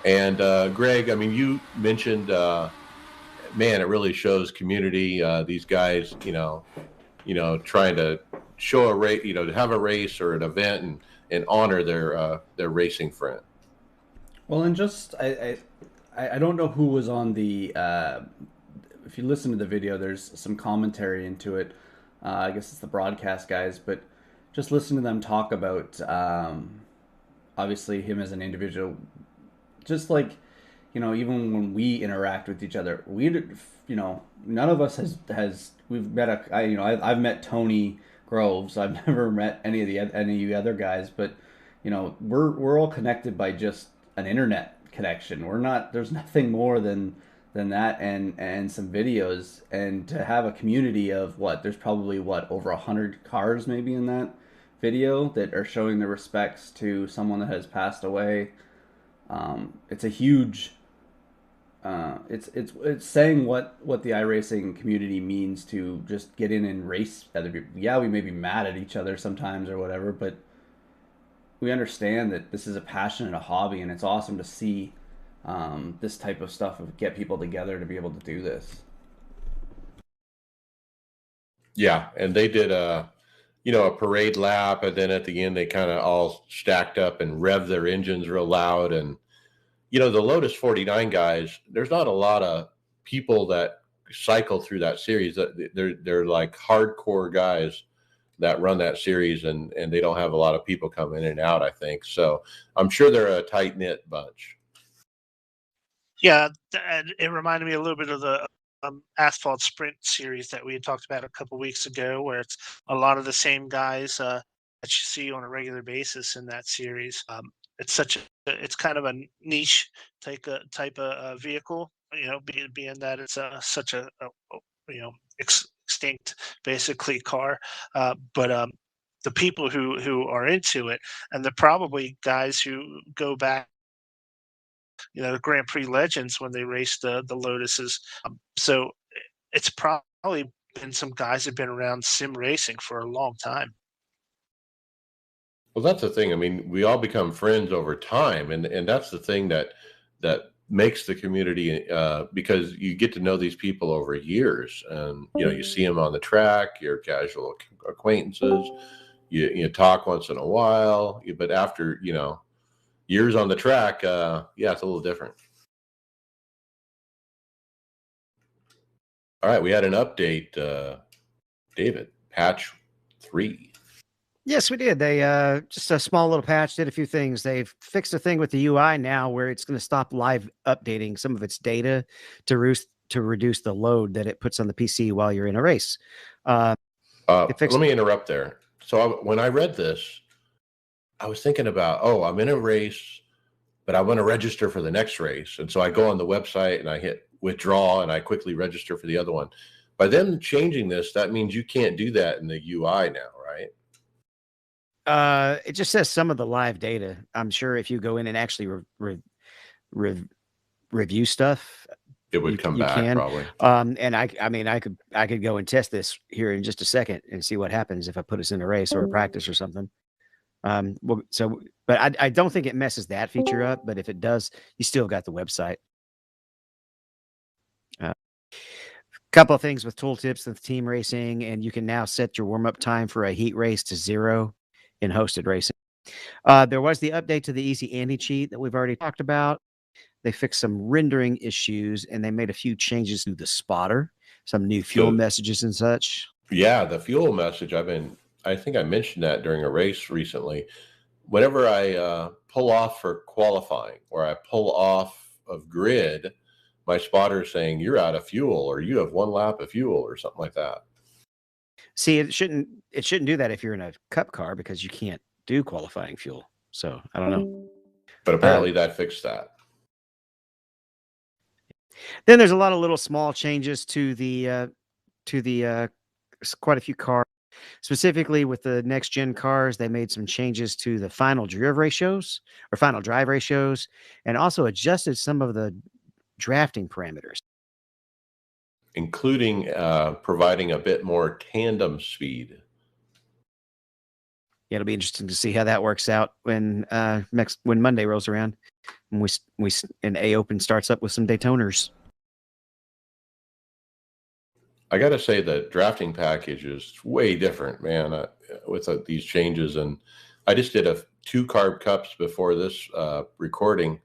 And Greg, I mean, you mentioned, man, it really shows community. These guys, trying to show a race, to have a race or an event and honor their racing friend. Well, and just I don't know who was on the. If you listen to the video, there's some commentary into it. I guess it's the broadcast guys, but just listen to them talk about obviously him as an individual. Just like, even when we interact with each other, none of us has we've met I've met Tony Groves. I've never met any of the other guys, but we're all connected by just an internet connection. There's nothing more than that and some videos, and to have a community of there's probably over 100 cars maybe in that video that are showing their respects to someone that has passed away. It's a huge it's saying what the iRacing community means to just get in and race other people. Yeah, we may be mad at each other sometimes or whatever, but we understand that this is a passion and a hobby, and it's awesome to see this type of stuff of get people together to be able to do this. Yeah, and they did a parade lap, and then at the end they kind of all stacked up and revved their engines real loud. And the Lotus 49 guys, there's not a lot of people that cycle through that series. They're like hardcore guys that run that series, and they don't have a lot of people come in and out, I think. So I'm sure they're a tight-knit bunch. Yeah, it reminded me a little bit of the Asphalt Sprint series that we had talked about a couple weeks ago, where it's a lot of the same guys that you see on a regular basis in that series. It's kind of a niche type of vehicle, being that it's such a extinct basically car, but the people who are into it, and they're probably guys who go back, the Grand Prix legends when they raced the Lotuses. So it's probably been some guys who've been around sim racing for a long time. Well, that's the thing. I mean, we all become friends over time, and that's the thing that makes the community, because you get to know these people over years, and you see them on the track, your casual acquaintances, you talk once in a while, but after, years on the track, yeah, it's a little different. All right, we had an update, David, patch 3. Yes, we did. They just a small little patch, did a few things. They've fixed a thing with the UI now where it's going to stop live updating some of its data to reduce the load that it puts on the PC while you're in a race. Let me interrupt there. So when I read this, I was thinking about, I'm in a race, but I want to register for the next race. And so I go on the website and I hit withdraw and I quickly register for the other one. By them changing this, that means you can't do that in the UI now, right? It just says some of the live data. I'm sure if you go in and actually review stuff, it would come back probably. And I could go and test this here in just a second and see what happens if I put us in a race or a practice or something. But I don't think it messes that feature up. But if it does, you still got the website. Couple of things with tooltips with team racing, and you can now set your warm-up time for a heat race to 0 in hosted racing. There was the update to the Easy Anti-Cheat that we've already talked about. They fixed some rendering issues, and they made a few changes to the spotter, some new fuel messages and such. Yeah, the fuel message, I think I mentioned that during a race recently. Whenever I pull off for qualifying or I pull off of grid, my spotter is saying you're out of fuel or you have 1 lap of fuel or something like that. See, it shouldn't do that if you're in a cup car because you can't do qualifying fuel. So I don't know. But apparently that fixed that. Then there's a lot of little small changes to the quite a few cars. Specifically with the next gen cars, they made some changes to the final drive ratios, and also adjusted some of the drafting parameters, including providing a bit more tandem speed. Yeah, it'll be interesting to see how that works out when Monday rolls around and and A Open starts up with some Daytoners. I got to say the drafting package is way different, man, with these changes. And I just did 2 carb cups before this recording.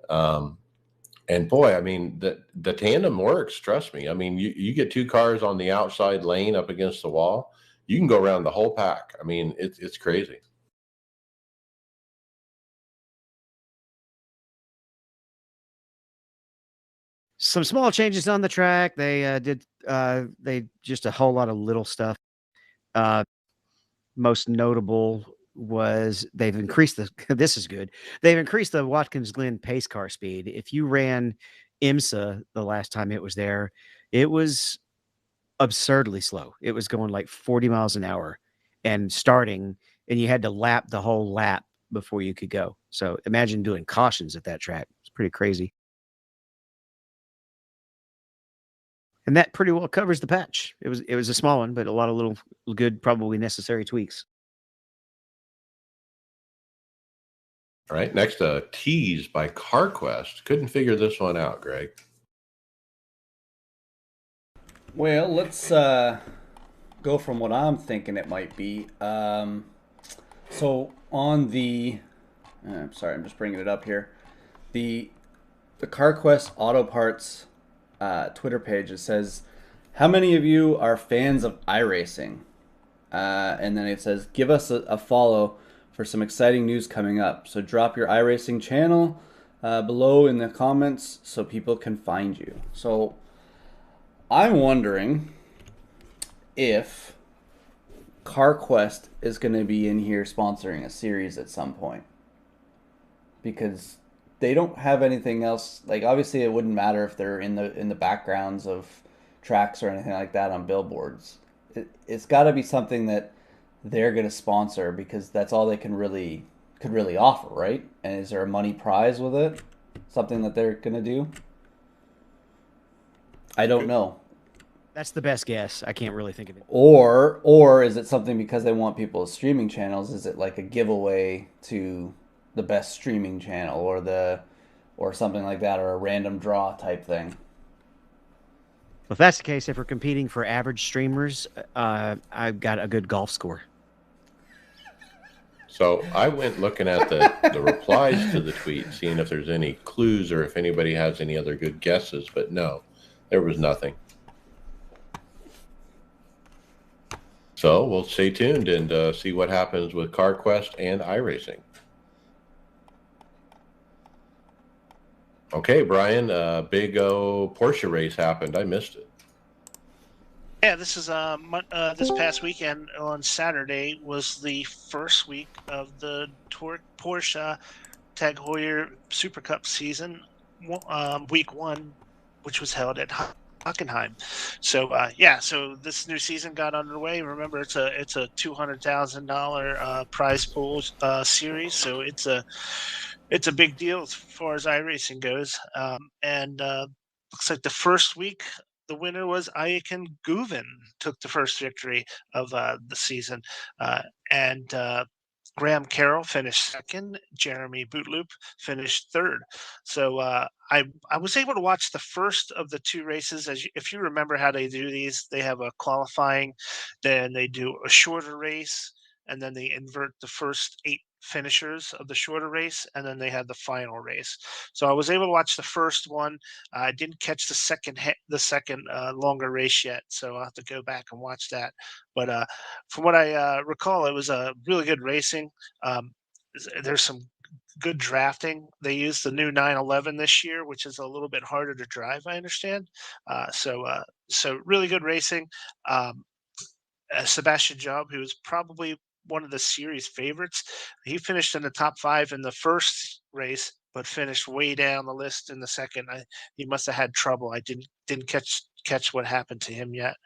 And boy, I mean, the tandem works, trust me. I mean, you get 2 cars on the outside lane up against the wall, you can go around the whole pack. I mean, it's crazy. Some small changes on the track. They did just a whole lot of little stuff. Most notable was they've increased this is good. They've increased the Watkins Glen pace car speed. If you ran IMSA the last time it was there, it was absurdly slow. It was going like 40 miles an hour and you had to lap the whole lap before you could go. So imagine doing cautions at that track. It's pretty crazy. And that pretty well covers the patch. It was a small one, but a lot of little good, probably necessary tweaks. All right, next, Tease by CarQuest. Couldn't figure this one out, Greg. Well, let's go from what I'm thinking it might be. So on the, I'm sorry, I'm just bringing it up here. The CarQuest Auto Parts Twitter page, it says, how many of you are fans of iRacing? And then it says, give us a follow for some exciting news coming up. So drop your iRacing channel below in the comments so people can find you. So I'm wondering if CarQuest is going to be in here sponsoring a series at some point, because they don't have anything else. Like, obviously it wouldn't matter if they're in the backgrounds of tracks or anything like that on billboards. It's got to be something that they're going to sponsor, because that's all they could really offer, right? And is there a money prize with it? Something that they're going to do? I don't know. That's the best guess. I can't really think of it. Or is it something because they want people as streaming channels? Is it like a giveaway to the best streaming channel or something like that, or a random draw type thing? Well, if that's the case, if we're competing for average streamers, I've got a good golf score. So I went looking at the replies to the tweet, seeing if there's any clues or if anybody has any other good guesses, but no, there was nothing. So we'll stay tuned and see what happens with CarQuest and iRacing. Okay, Brian, big Porsche race happened. I missed it. Yeah, this is this past weekend on Saturday was the first week of the Porsche Tag Heuer Super Cup season, week 1, which was held at Hockenheim. So so this new season got underway. Remember, it's a $200,000 prize pool series, so it's a big deal as far as iRacing goes. Looks like the first week, the winner was Aitken Guven, took the first victory of the season, and Graham Carroll finished second. Jeremy Bootloop finished third. So I was able to watch the first of the 2 races. If you remember how they do these, they have a qualifying, then they do a shorter race, and then they invert the first 8 finishers of the shorter race, and then they had the final race. So I was able to watch the first one. I didn't catch the second longer race yet, so I'll have to go back and watch that. But from what I recall, it was a really good racing. There's some good drafting. They used the new 911 this year, which is a little bit harder to drive, I understand. So really good racing. Sebastian Job, who was probably one of the series favorites, he finished in the top 5 in the first race, but finished way down the list in the second. He must have had trouble. I didn't catch what happened to him yet.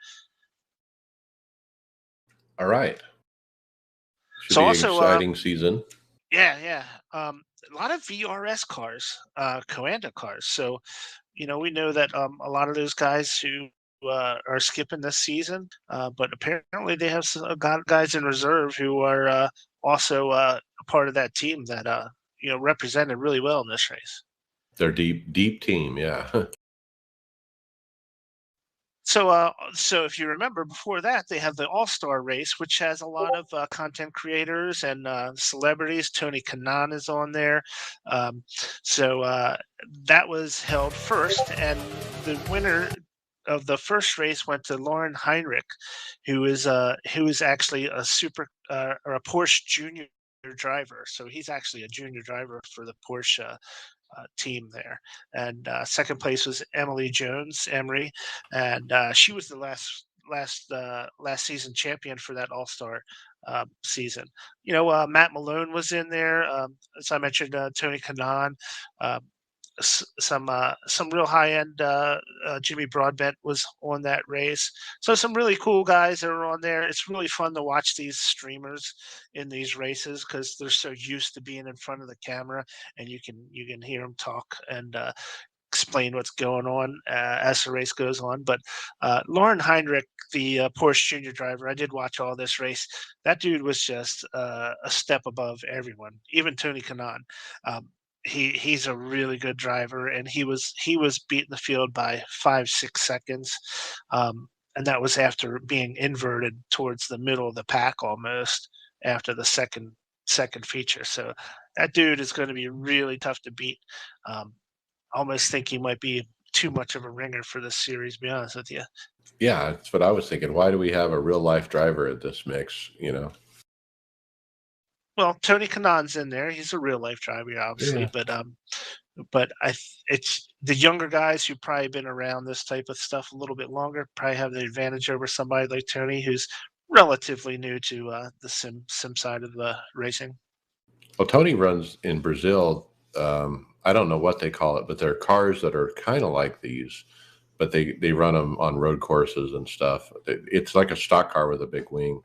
All right. Should So be also, an exciting season. Yeah. A lot of VRS cars, Coanda cars. So, we know that a lot of those guys who are skipping this season, but apparently they have got guys in reserve who are also a part of that team that represented really well in this race. They're deep team, yeah. So if you remember, before that, they have the All-Star race, which has a lot of content creators and celebrities. Tony Kanaan is on there. That was held first, and the winner of the first race went to Lauren Heinrich, who is actually a or a Porsche junior driver. So he's actually a junior driver for the Porsche team there. And second place was Emily Jones, Emery, and she was the last season champion for that All-Star season. Matt Malone was in there. As I mentioned, Tony Kanaan. Some real high end Jimmy Broadbent was on that race. So some really cool guys that are on there. It's really fun to watch these streamers in these races because they're so used to being in front of the camera, and you can hear them talk and explain what's going on as the race goes on. But Lauren Heinrich, the Porsche junior driver, I did watch all this race. That dude was just a step above everyone, even Tony Kanaan. He's a really good driver, and he was beating the field by 5-6 seconds, and that was after being inverted towards the middle of the pack almost after the second feature. So that dude is going to be really tough to beat. Almost think he might be too much of a ringer for this series, to be honest with you. Yeah, that's what I was thinking. Why do we have a real life driver at this mix? Well, Tony Kanaan's in there. He's a real life driver, obviously, Yeah. but it's the younger guys who've probably been around this type of stuff a little bit longer, probably have the advantage over somebody like Tony, who's relatively new to the sim side of the racing. Well, Tony runs in Brazil. I don't know what they call it, but they're cars that are kind of like these, but they run them on road courses and stuff. It's like a stock car with a big wing.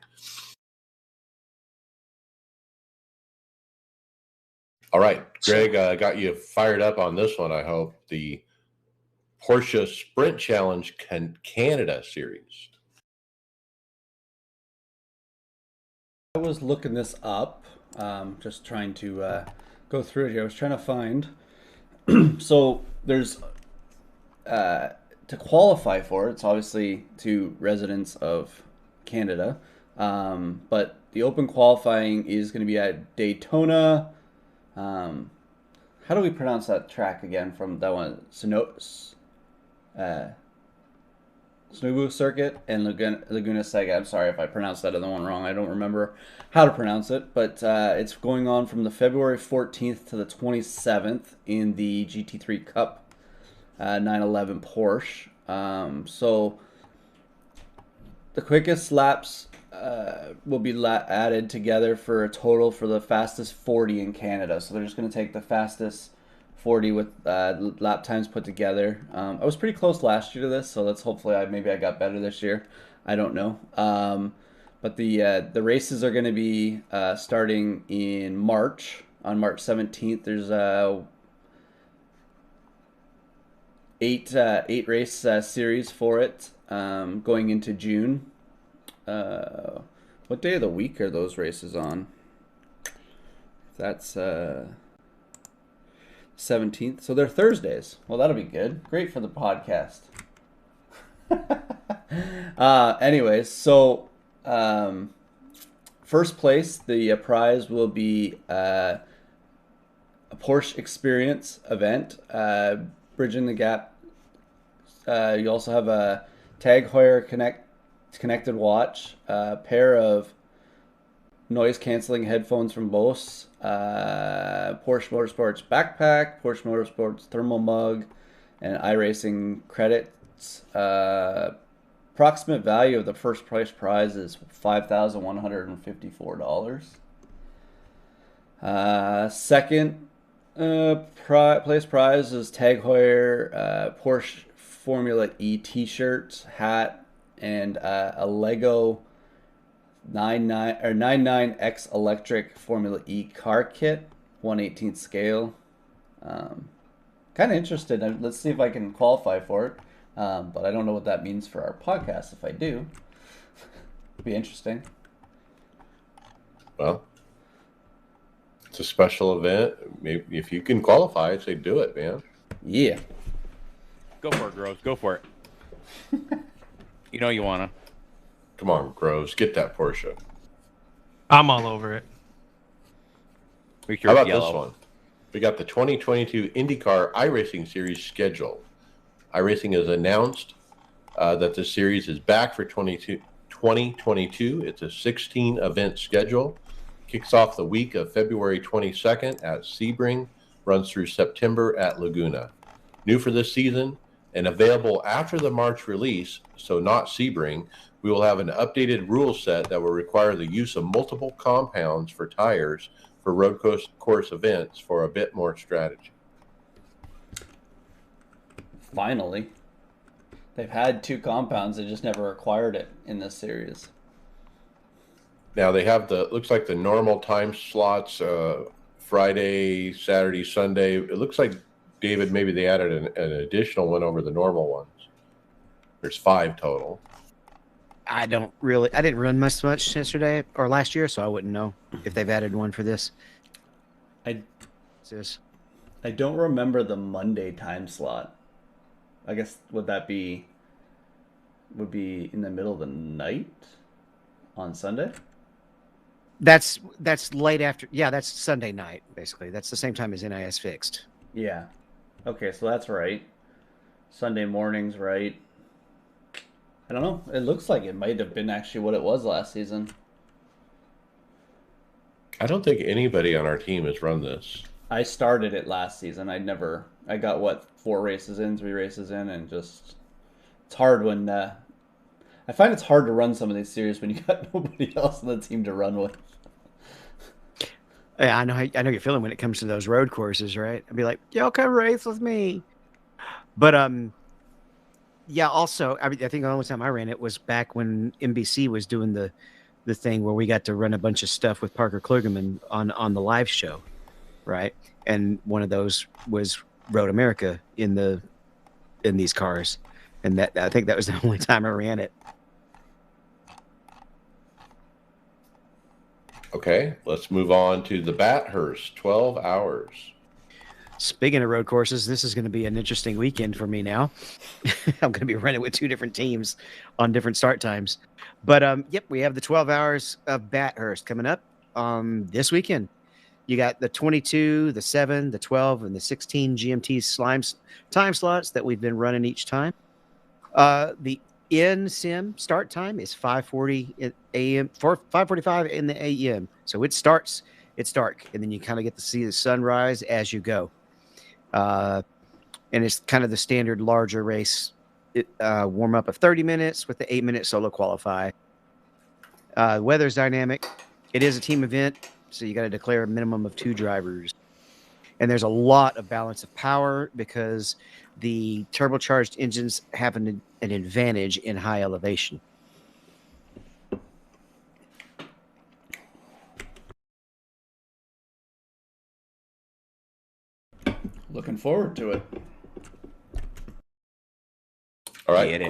All right, Greg, got you fired up on this one, I hope. The Porsche Sprint Challenge Canada Series. I was looking this up, just trying to go through it here. I was trying to find. So there's to qualify for it, it's obviously to residents of Canada. But the open qualifying is going to be at Daytona. How do we pronounce that track again from that one? Snubu Circuit and Laguna Seca. I'm sorry if I pronounced that other one wrong. I don't remember how to pronounce it, but it's going on from the February 14th to the 27th in the GT3 Cup 911 Porsche. So the quickest laps will be added together for a total for the fastest 40 in Canada. So they're just going to take the fastest 40 with lap times put together. I was pretty close last year to this, so let's hopefully maybe I got better this year. I don't know. But the races are going to be starting in March. On March 17th, there's eight race series for it going into June. What day of the week are those races on? That's 17th. So they're Thursdays. Well, that'll be good. Great for the podcast. Anyways, so first place, the prize will be a Porsche Experience event, Bridging the Gap. You also have a Tag Heuer connected watch, a pair of noise-canceling headphones from Bose, Porsche Motorsports backpack, Porsche Motorsports thermal mug, and iRacing credits. Approximate value of the first prize is $5,154. Second place prize is Tag Heuer Porsche Formula E T-shirt, hat, and a Lego 99X electric Formula E car kit, 1/18 scale. Kind of interested. Let's see if I can qualify for it. But I don't know what that means for our podcast. If I do, it'd be interesting. Well, it's a special event. Maybe if you can qualify, I'd say do it, man. Yeah. Go for it, Groves. Go for it. You know you wanna. Come on, Groves, get that Porsche. I'm all over it. Make sure How it's about yellow. this one? We got the 2022 IndyCar iRacing Series schedule. iRacing has announced that the series is back for 2022. It's a 16-event schedule. Kicks off the week of February 22nd at Sebring, runs through September at Laguna. New for this season and available after the March release, so not Sebring, we will have an updated rule set that will require the use of multiple compounds for tires for road course events for a bit more strategy. Finally. They've had two compounds, they just never acquired it in this series. Now they have looks like the normal time slots, Friday, Saturday, Sunday. It looks like, David, maybe they added an additional one over the normal ones. There's 5 total. I didn't run much yesterday or last year, so I wouldn't know if they've added one for this. I don't remember the Monday time slot. I guess would be in the middle of the night on Sunday? That's late after. Yeah, that's Sunday night, basically. That's the same time as NIS Fixed. Yeah. Okay, so that's right. Sunday morning's right. I don't know. It looks like it might have been actually what it was last season. I don't think anybody on our team has run this. I started it last season. I got 4 races in, 3 races in, and just it's hard when I find it's hard to run some of these series when you got nobody else on the team to run with. Yeah, I know you're feeling when it comes to those road courses, right? I'd be like, "Yo, come race with me." But yeah. Also, I think the only time I ran it was back when NBC was doing the thing where we got to run a bunch of stuff with Parker Klugerman on the live show, right? And one of those was Road America in these cars, and that I think that was the only time I ran it. Okay, let's move on to the Bathurst, 12 hours. Speaking of road courses, this is going to be an interesting weekend for me now. I'm going to be running with 2 different teams on different start times. But yep, we have the 12 hours of Bathurst coming up this weekend. You got the 22, the 7, the 12, and the 16 GMT time slots that we've been running each time. The in-sim start time is 5:40 a.m. 5:45 in the a.m. So it's dark, and then you kind of get to see the sunrise as you go. And it's kind of the standard larger race warm up of 30 minutes with the 8-minute solo qualify. Weather's dynamic. It is a team event, so you got to declare a minimum of 2 drivers. And there's a lot of balance of power because the turbocharged engines have an advantage in high elevation. Looking forward to it. All right,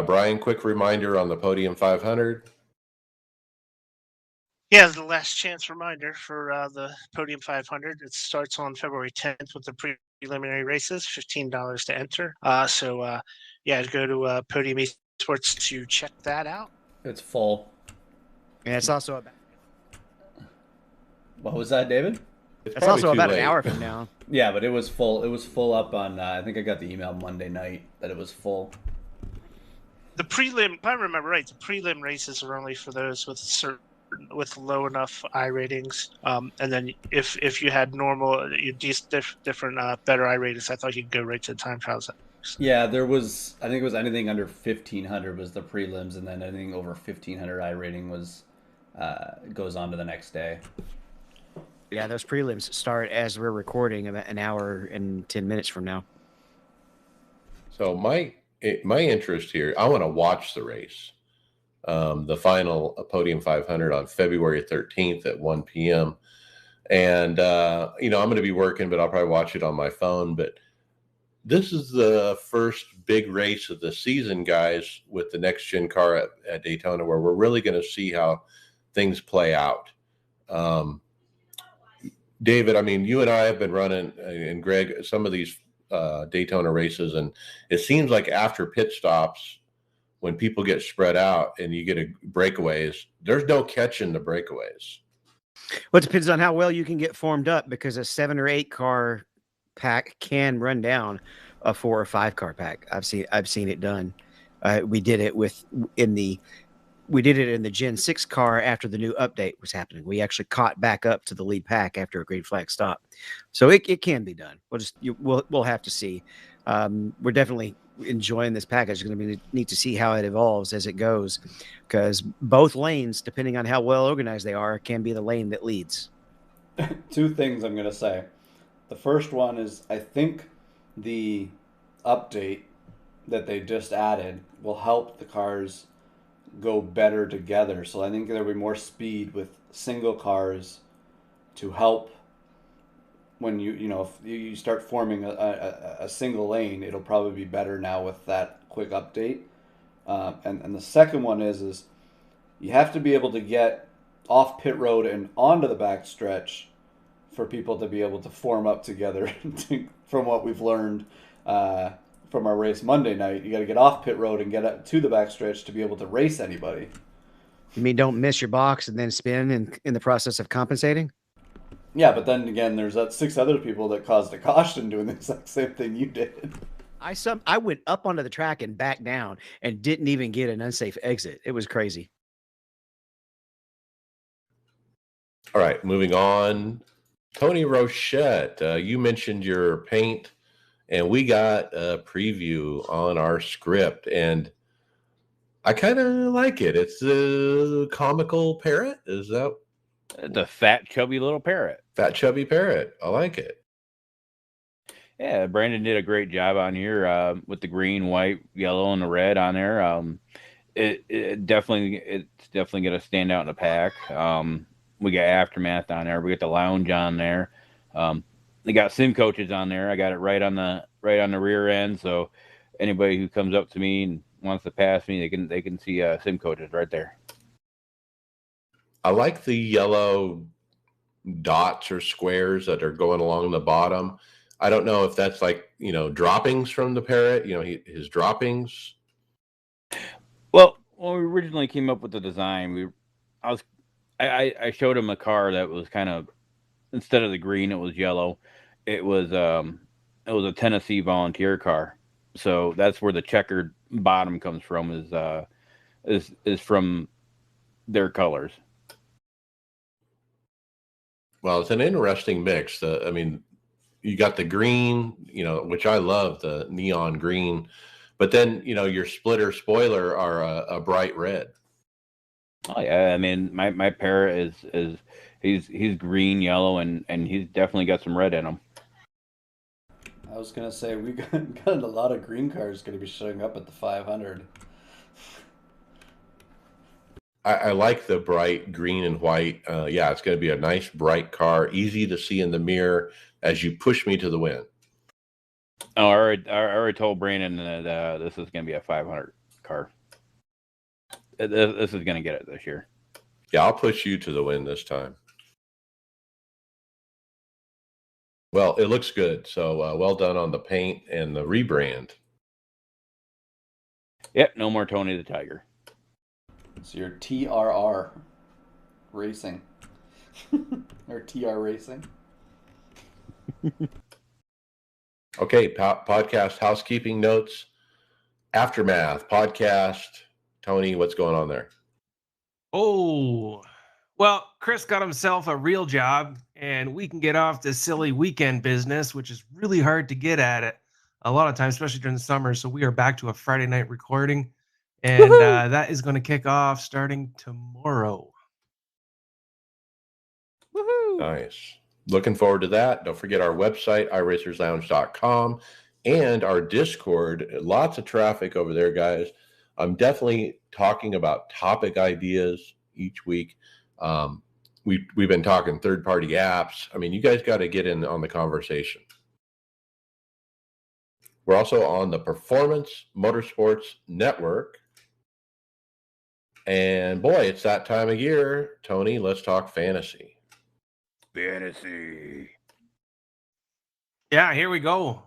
Brian, quick reminder on the Podium 500. Yeah, the last chance reminder for the Podium 500. It starts on February 10th with the preliminary races, $15 to enter. Yeah, go to Podium Esports to check that out. It's full. And it's also about What was that, David? It's also about an hour from now. Yeah, but it was full. It was full up on. I think I got the email Monday night that it was full. The prelim, if I remember right, the prelim races are only for those with low enough I ratings. And then if you had normal, different better I ratings, I thought you could go right to the time trials. Yeah, there was. I think it was anything under 1,500 was the prelims, and then anything over 1,500 I rating was goes on to the next day. Yeah, those prelims start as we're recording about an hour and 10 minutes from now. So my interest here, I want to watch the race, the final Podium 500 on February 13th at 1 p.m. And, I'm going to be working, but I'll probably watch it on my phone. But this is the first big race of the season, guys, with the next-gen car at Daytona, where we're really going to see how things play out. David, I mean, you and I have been running, and Greg, some of these Daytona races, and it seems like after pit stops, when people get spread out and you get breakaways, there's no catching the breakaways. Well, it depends on how well you can get formed up, because a 7 or 8 car pack can run down a 4 or 5 car pack. I've seen it done. We did it in the Gen 6 car after the new update was happening. We actually caught back up to the lead pack after a green flag stop. So it can be done. We'll have to see. We're definitely enjoying this package. It's going to be neat to see how it evolves as it goes, because both lanes, depending on how well organized they are, can be the lane that leads. 2 things I'm going to say. The first one is I think the update that they just added will help the cars go better together. So I think there'll be more speed with single cars to help when if you start forming a single lane. It'll probably be better now with that quick update. And the second one is you have to be able to get off pit road and onto the back stretch for people to be able to form up together. From what we've learned from our race Monday night, you got to get off pit road and get up to the backstretch to be able to race anybody. You mean don't miss your box and then spin in the process of compensating? Yeah, but then again, there's that 6 other people that caused a caution doing the exact same thing you did. I went up onto the track and back down and didn't even get an unsafe exit. It was crazy. All right, moving on. Tony Rochette, you mentioned your paint, and we got a preview on our script, and I kind of like it. It's a comical parrot. Is that the fat, chubby little parrot? Fat, chubby parrot. I like it. Yeah, Brandon did a great job on here with the green, white, yellow, and the red on there. It's definitely going to stand out in the pack. We got Aftermath on there. We got the Lounge on there. They got sim coaches on there. I got it right on the rear end, so anybody who comes up to me and wants to pass me, they can see sim coaches right there. I like the yellow dots or squares that are going along the bottom. I don't know if that's like, droppings from the parrot, his droppings. Well, when we originally came up with the design, I showed him a car that was kind of, instead of the green, it was yellow. It was a Tennessee volunteer car. So that's where the checkered bottom comes from, is from their colors. Well, it's an interesting mix. You got the green, which I love, the neon green, but then, your splitter spoiler are a bright red. Oh yeah, I mean my parrot is he's green, yellow, and he's definitely got some red in him. I was gonna say we got a lot of green cars going to be showing up at the 500. I like the bright green and white. Yeah, it's going to be a nice bright car, easy to see in the mirror as you push me to the win. Oh, I already told Brandon that this is going to be a 500 car. This is going to get it this year. Yeah, I'll push you to the win this time. Well, it looks good. So well done on the paint and the rebrand. Yep, no more Tony the Tiger. So your TRR Racing. Or TR Racing. Okay, podcast housekeeping notes. Aftermath podcast. Tony, what's going on there? Oh, well, Chris got himself a real job, and we can get off this silly weekend business, which is really hard to get at it a lot of times, especially during the summer. So we are back to a Friday night recording, and that is going to kick off starting tomorrow. Woohoo! Nice. Looking forward to that. Don't forget our website, iRacersLounge.com, and our Discord. Lots of traffic over there, guys. I'm definitely talking about topic ideas each week. We've been talking third-party apps. I mean, you guys got to get in on the conversation. We're also on the Performance Motorsports Network. And boy, it's that time of year. Tony, let's talk fantasy. Fantasy. Yeah, here we go.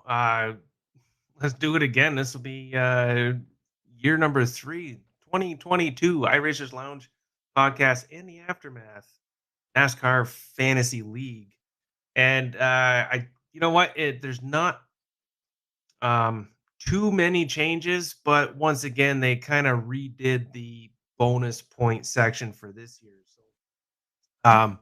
Let's do it again. This will be year number 3, 2022 iRacers Lounge podcast in the aftermath NASCAR Fantasy League. And you know what? There's not too many changes, but once again, they kind of redid the bonus point section for this year. So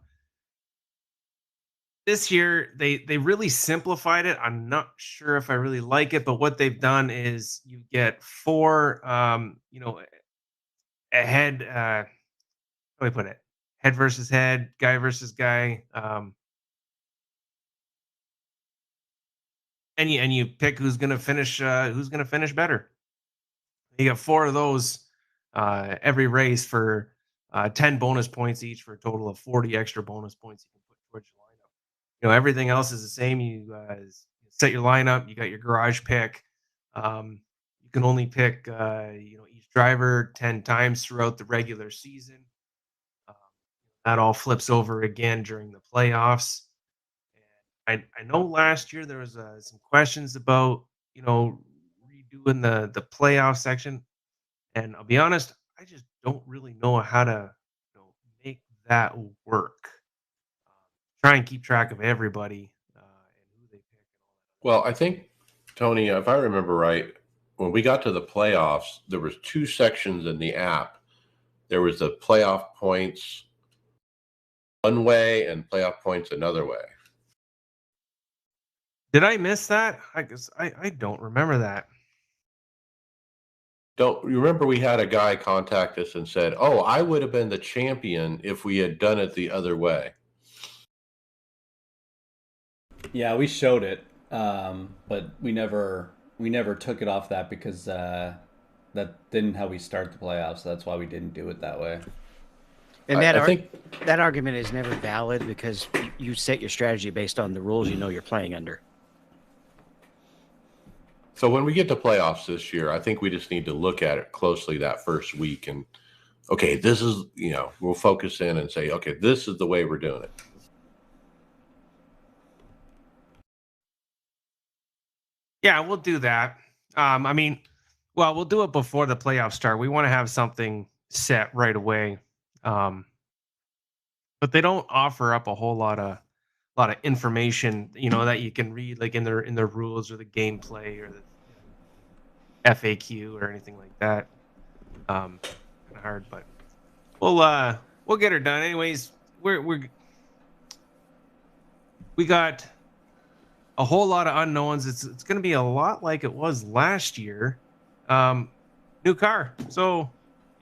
this year they really simplified it. I'm not sure if I really like it, but what they've done is you get 4 ahead how do I put it? Head versus head, guy versus guy. And you pick who's gonna finish better. You got 4 of those every race for 10 bonus points each, for a total of 40 extra bonus points you can put towards your lineup. Everything else is the same. You set your lineup. You got your garage pick. You can only pick each driver 10 times throughout the regular season. That all flips over again during the playoffs. And I know last year there was some questions about redoing the playoff section, and I'll be honest, I just don't really know how to make that work. Try and keep track of everybody and who they pick. Well, I think, Tony, if I remember right, when we got to the playoffs, there was 2 sections in the app. There was the playoff points one way and playoff points another way. Did I miss that? I guess I don't remember that. Don't you remember we had a guy contact us and said, "Oh, I would have been the champion if we had done it the other way." Yeah, we showed it, but we never took it off that because that didn't how we start the playoffs. So that's why we didn't do it that way. And that argument is never valid because you set your strategy based on the rules you're playing under. So when we get to playoffs this year, I think we just need to look at it closely that first week and, okay, this is, we'll focus in and say, okay, this is the way we're doing it. Yeah, we'll do that. I mean, well, we'll do it before the playoffs start. We want to have something set right away. But they don't offer up a whole lot of information, that you can read like in their rules or the gameplay or the FAQ or anything like that. Kind of hard, but we'll get her done. Anyways, we got a whole lot of unknowns. It's going to be a lot like it was last year. New car, so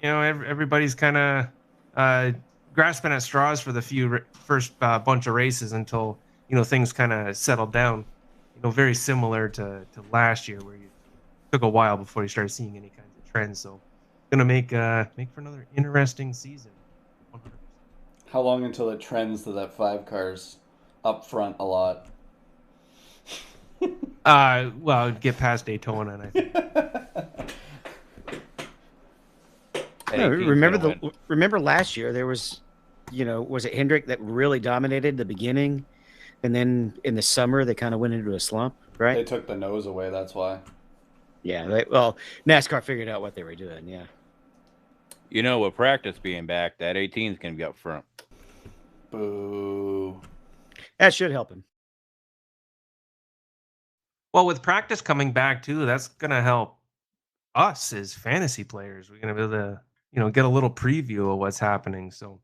everybody's kind of grasping at straws for the first bunch of races until things kind of settle down. Very similar to last year, where you took a while before you started seeing any kinds of trends. So, gonna make for another interesting season. 100%. How long until it trends to that 5 cars up front a lot? Well, get past Daytona, and I think. No, remember last year there was, was it Hendrick that really dominated the beginning, and then in the summer they kind of went into a slump, right? They took the nose away. That's why. Yeah. NASCAR figured out what they were doing. Yeah. With practice being back, that 18 is going to be up front. Boo. That should help him. Well, with practice coming back too, that's gonna help us as fantasy players. We're gonna be able to, get a little preview of what's happening. So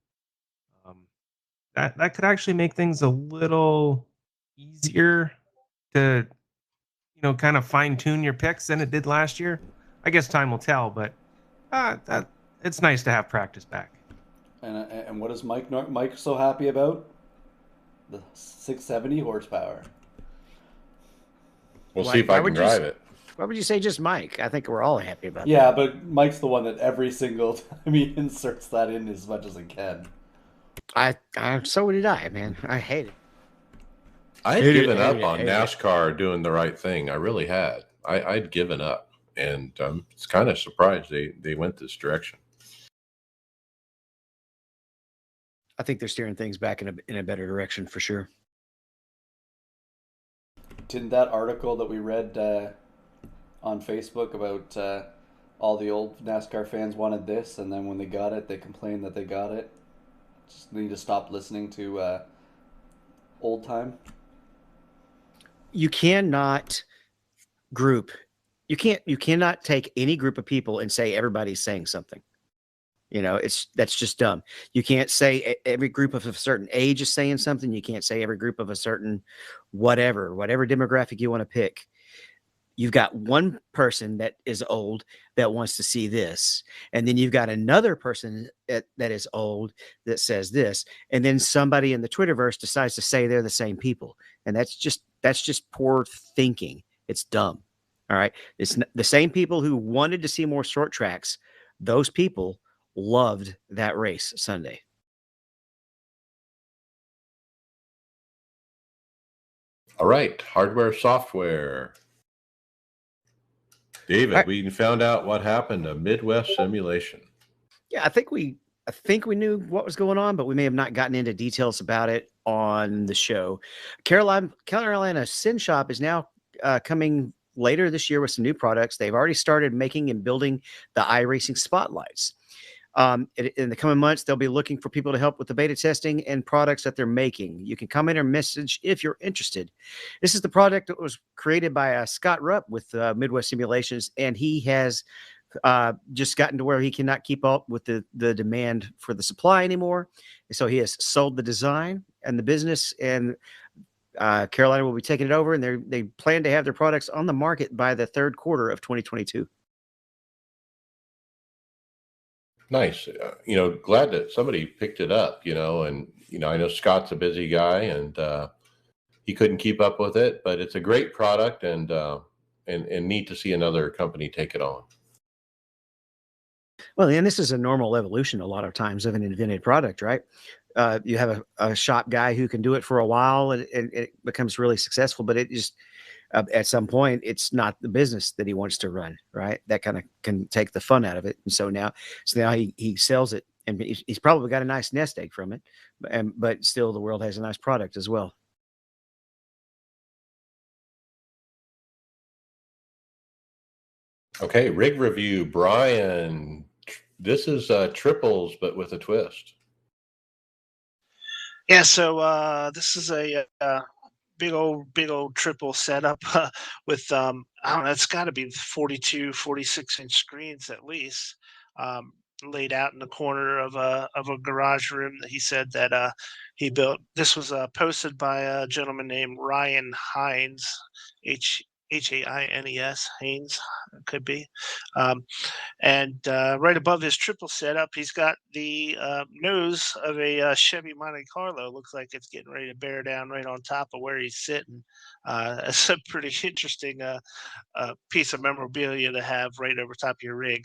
that could actually make things a little easier to, kind of fine tune your picks than it did last year. I guess time will tell, but that it's nice to have practice back. And what is Mike so happy about? The 670 horsepower. We'll see if I can drive it. Why would you say just Mike? I think we're all happy about that. Yeah, but Mike's the one that every single time he inserts that in as much as he can. So did I, man. I hate it. I had given up on NASCAR doing the right thing. I really had. I'd given up, and it's kind of surprised they went this direction. I think they're steering things back in a better direction for sure. Didn't that article that we read on Facebook about all the old NASCAR fans wanted this, and then when they got it, they complained that they got it? Just need to stop listening to old time. You cannot you cannot take any group of people and say everybody's saying something. That's just dumb. You can't say every group of a certain age is saying something. You can't say every group of a certain whatever demographic you want to pick. You've got one person that is old that wants to see this, and then you've got another person that is old that says this, and then somebody in the Twitterverse decides to say they're the same people, and that's just poor thinking. It's dumb. All right, it's the same people who wanted to see more short tracks. Those people loved that race Sunday. All right, hardware, software. David, we found out what happened to Midwest Simulation. Yeah, I think we knew what was going on, but we may have not gotten into details about it on the show. Carolina Sin Shop is now coming later this year with some new products. They've already started making and building the iRacing spotlights. In the coming months, they'll be looking for people to help with the beta testing and products that they're making. You can comment or message if you're interested. This is the product that was created by Scott Rupp with Midwest Simulations, and he has just gotten to where he cannot keep up with the demand for the supply anymore. So he has sold the design and the business, and Carolina will be taking it over, and they plan to have their products on the market by the third quarter of 2022. Nice. Glad that somebody picked it up, and, I know Scott's a busy guy and he couldn't keep up with it, but it's a great product and neat to see another company take it on. Well, and this is a normal evolution a lot of times of an invented product, right? You have a shop guy who can do it for a while and it becomes really successful, but it just, at some point, it's not the business that he wants to run, right? That kind of can take the fun out of it. And so now he sells it, and he's probably got a nice nest egg from it, but still the world has a nice product as well. Okay, rig review, Brian. This is triples, but with a twist. Yeah, so this is a big old triple setup with I don't know, it's got to be 42, 46-inch screens at least, laid out in the corner of a garage room that he said that he built. This was posted by a gentleman named Ryan Haynes, Haines, Haynes, it could be. And right above his triple setup, he's got the nose of a Chevy Monte Carlo. Looks like it's getting ready to bear down right on top of where he's sitting. It's a pretty interesting piece of memorabilia to have right over top of your rig.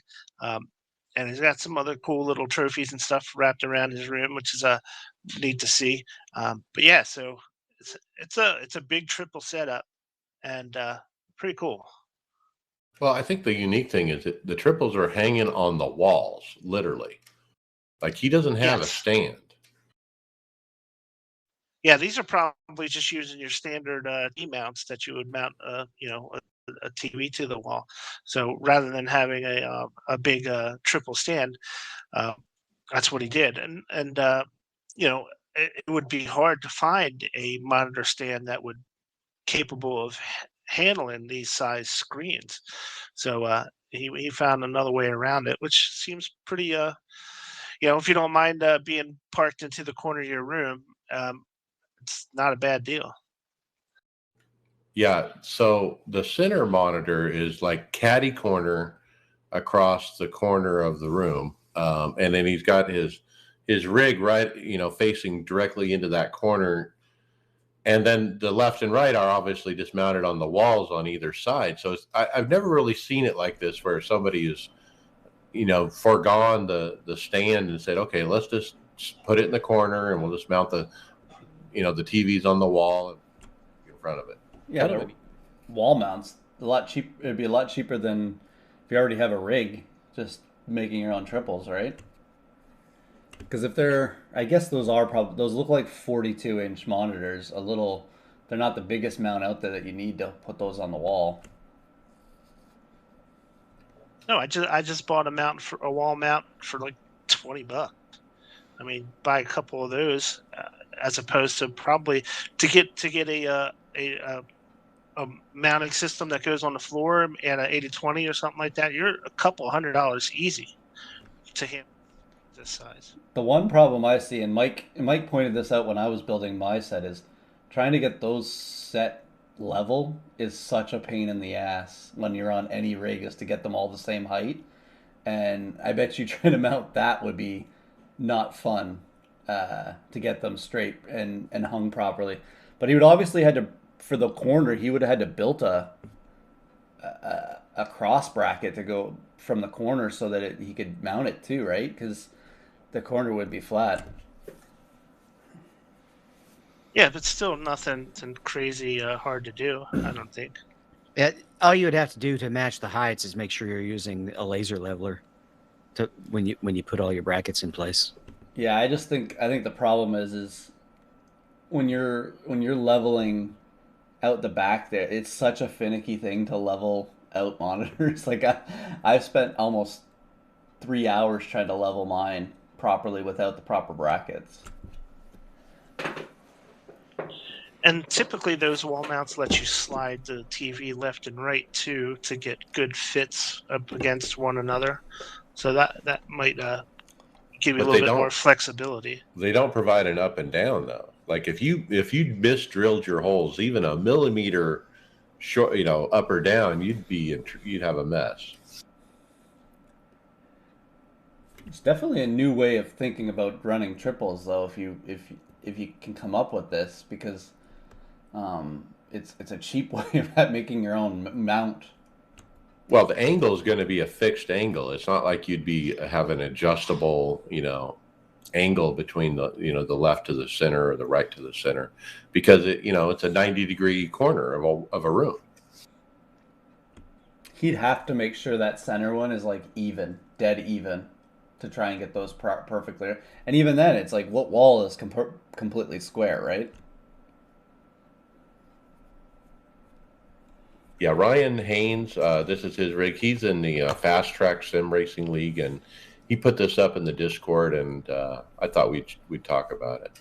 And he's got some other cool little trophies and stuff wrapped around his room, which is neat to see. But yeah, so it's a big triple setup and pretty cool. Well, I think the unique thing is that the triples are hanging on the walls, literally. Like he doesn't have a stand. Yeah, these are probably just using your standard E-mounts that you would mount, a TV to the wall. So rather than having a big triple stand, uh, that's what he did. And it would be hard to find a monitor stand that would capable of handling these size screens. So he found another way around it, which seems pretty. If you don't mind being parked into the corner of your room, it's not a bad deal. Yeah. So the center monitor is like caddy corner across the corner of the room. And then he's got his rig right, facing directly into that corner. And then the left and right are obviously just mounted on the walls on either side. So I've never really seen it like this where somebody is, foregone the stand and said, okay, let's just put it in the corner and we'll just mount the TVs on the wall in front of it. Yeah, the wall mounts a lot cheap. It'd be a lot cheaper than if you already have a rig, just making your own triples, right? Because if I guess those look like 42-inch monitors. They're not the biggest mount out there that you need to put those on the wall. No, I just bought a wall mount for like $20. I mean, buy a couple of those as opposed to probably to get a mounting system that goes on the floor and an 80/20 or something like that. You're a couple $100 easy to handle this size. The one problem I see, and Mike pointed this out when I was building my set, is trying to get those set level is such a pain in the ass when you're on any rig, is to get them all the same height. And I bet you trying to mount that would be not fun to get them straight and hung properly. But he would obviously had to, for the corner, he would have had to build a cross bracket to go from the corner so that he could mount it too, right? Because the corner would be flat. Yeah, but still nothing crazy hard to do, I don't think. Yeah, all you would have to do to match the heights is make sure you're using a laser leveler when you put all your brackets in place. Yeah, I think the problem is when you're leveling out the back there, it's such a finicky thing to level out monitors. Like I've spent almost 3 hours trying to level mine properly without the proper brackets. And typically those wall mounts let you slide the TV left and right too to get good fits up against one another. So that might give you a little bit more flexibility. They don't provide an up and down though. Like if you misdrilled your holes even a millimeter short, up or down, you'd have a mess. It's definitely a new way of thinking about running triples, though. If you can come up with this, because it's a cheap way of making your own mount. Well, the angle is going to be a fixed angle. It's not like you'd have an adjustable, angle between the left to the center or the right to the center, because it's a 90-degree corner of a room. He'd have to make sure that center one is like dead even, to try and get those perfectly. And even then, it's like, what wall is completely square, right? Yeah, Ryan Haynes, this is his rig. He's in the Fast Track Sim Racing League, and he put this up in the Discord, and I thought we'd talk about it.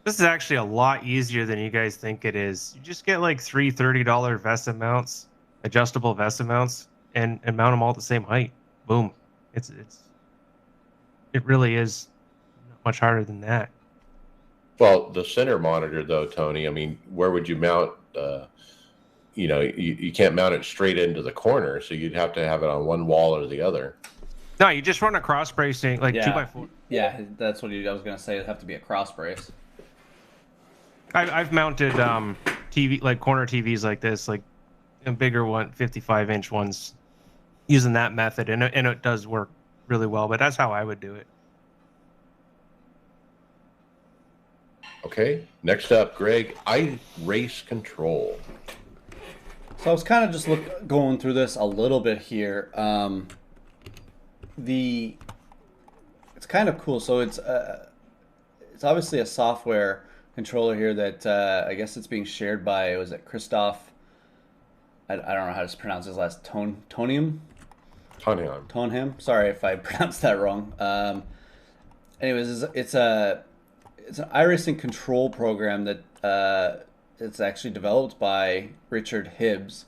This is actually a lot easier than you guys think it is. You just get like three $30 VESA mounts, adjustable VESA mounts, and mount them all at the same height. Boom. It really is not much harder than that. Well, the center monitor, though, Tony, I mean, where would you mount? You can't mount it straight into the corner, so you'd have to have it on one wall or the other. No, you just run a cross bracing, like 2x4. Yeah, that's what I was going to say. It'd have to be a cross brace. I've mounted TV, like corner TVs like this, like a bigger one, 55-inch ones, using that method, and it does work really well. But that's how I would do it. Okay, next up, Greg, iRace Control. So I was kind of just going through this a little bit here. It's kind of cool. So it's obviously a software controller here that I guess it's being shared by, was it Christoph? I don't know how to pronounce his last Tonham. Sorry if I pronounced that wrong. Anyways, it's an iRacing control program that it's actually developed by Richard Hibbs.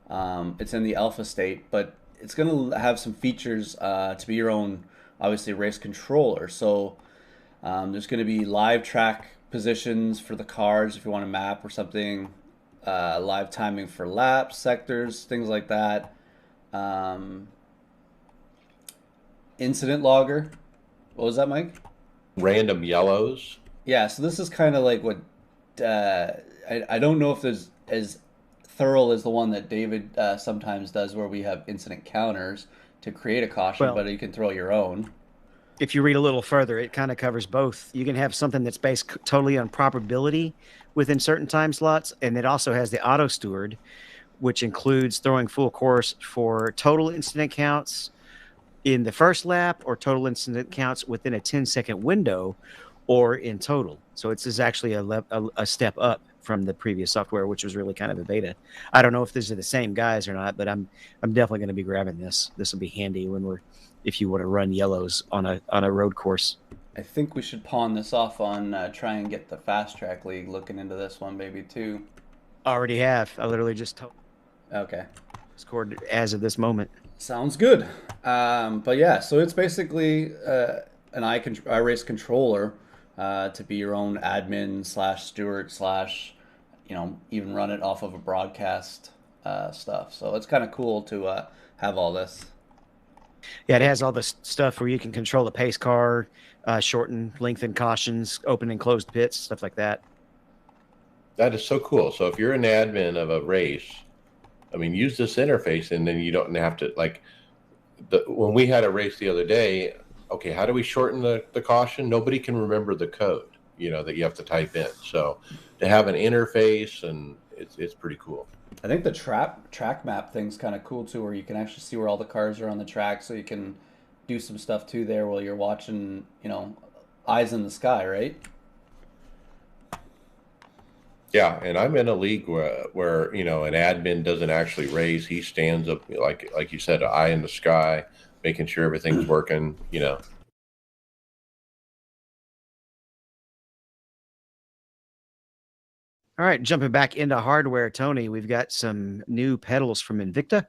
It's in the alpha state, but it's going to have some features to be your own, obviously, race controller. So there's going to be live track positions for the cars if you want to map or something, live timing for laps, sectors, things like that. Incident logger. What was that, Mike? Random yellows. Yeah, so this is kind of like what I don't know if there's as thorough as the one that David sometimes does, where we have incident counters to create a caution, but you can throw your own. If you read a little further, it kind of covers both. You can have something that's based totally on probability within certain time slots, and it also has the auto steward, which includes throwing full course for total incident counts in the first lap or total incident counts within a 10-second window or in total. So it's actually a step up from the previous software, which was really kind of a beta. I don't know if these are the same guys or not, but I'm definitely going to be grabbing this. This will be handy if you want to run yellows on a road course. I think we should pawn this off on try and get the Fast Track League looking into this one maybe too. Already have. I literally just Okay. scored as of this moment. Sounds good. But yeah, so it's basically an iRace controller to be your own admin / steward / even run it off of a broadcast stuff. So it's kind of cool to have all this. Yeah, it has all this stuff where you can control the pace car, shorten, lengthen cautions, open and closed pits, stuff like that. That is so cool. So if you're an admin of a race, I mean, use this interface, and then you don't have to, like, when we had a race the other day, okay, how do we shorten the caution? Nobody can remember the code, that you have to type in. So to have an interface, and it's pretty cool. I think the track map thing's kind of cool too, where you can actually see where all the cars are on the track, so you can do some stuff too there while you're watching, eyes in the sky, right? Yeah, and I'm in a league where an admin doesn't actually race. He stands up, like you said, an eye in the sky, making sure everything's working, All right, jumping back into hardware, Tony, we've got some new pedals from Invicta.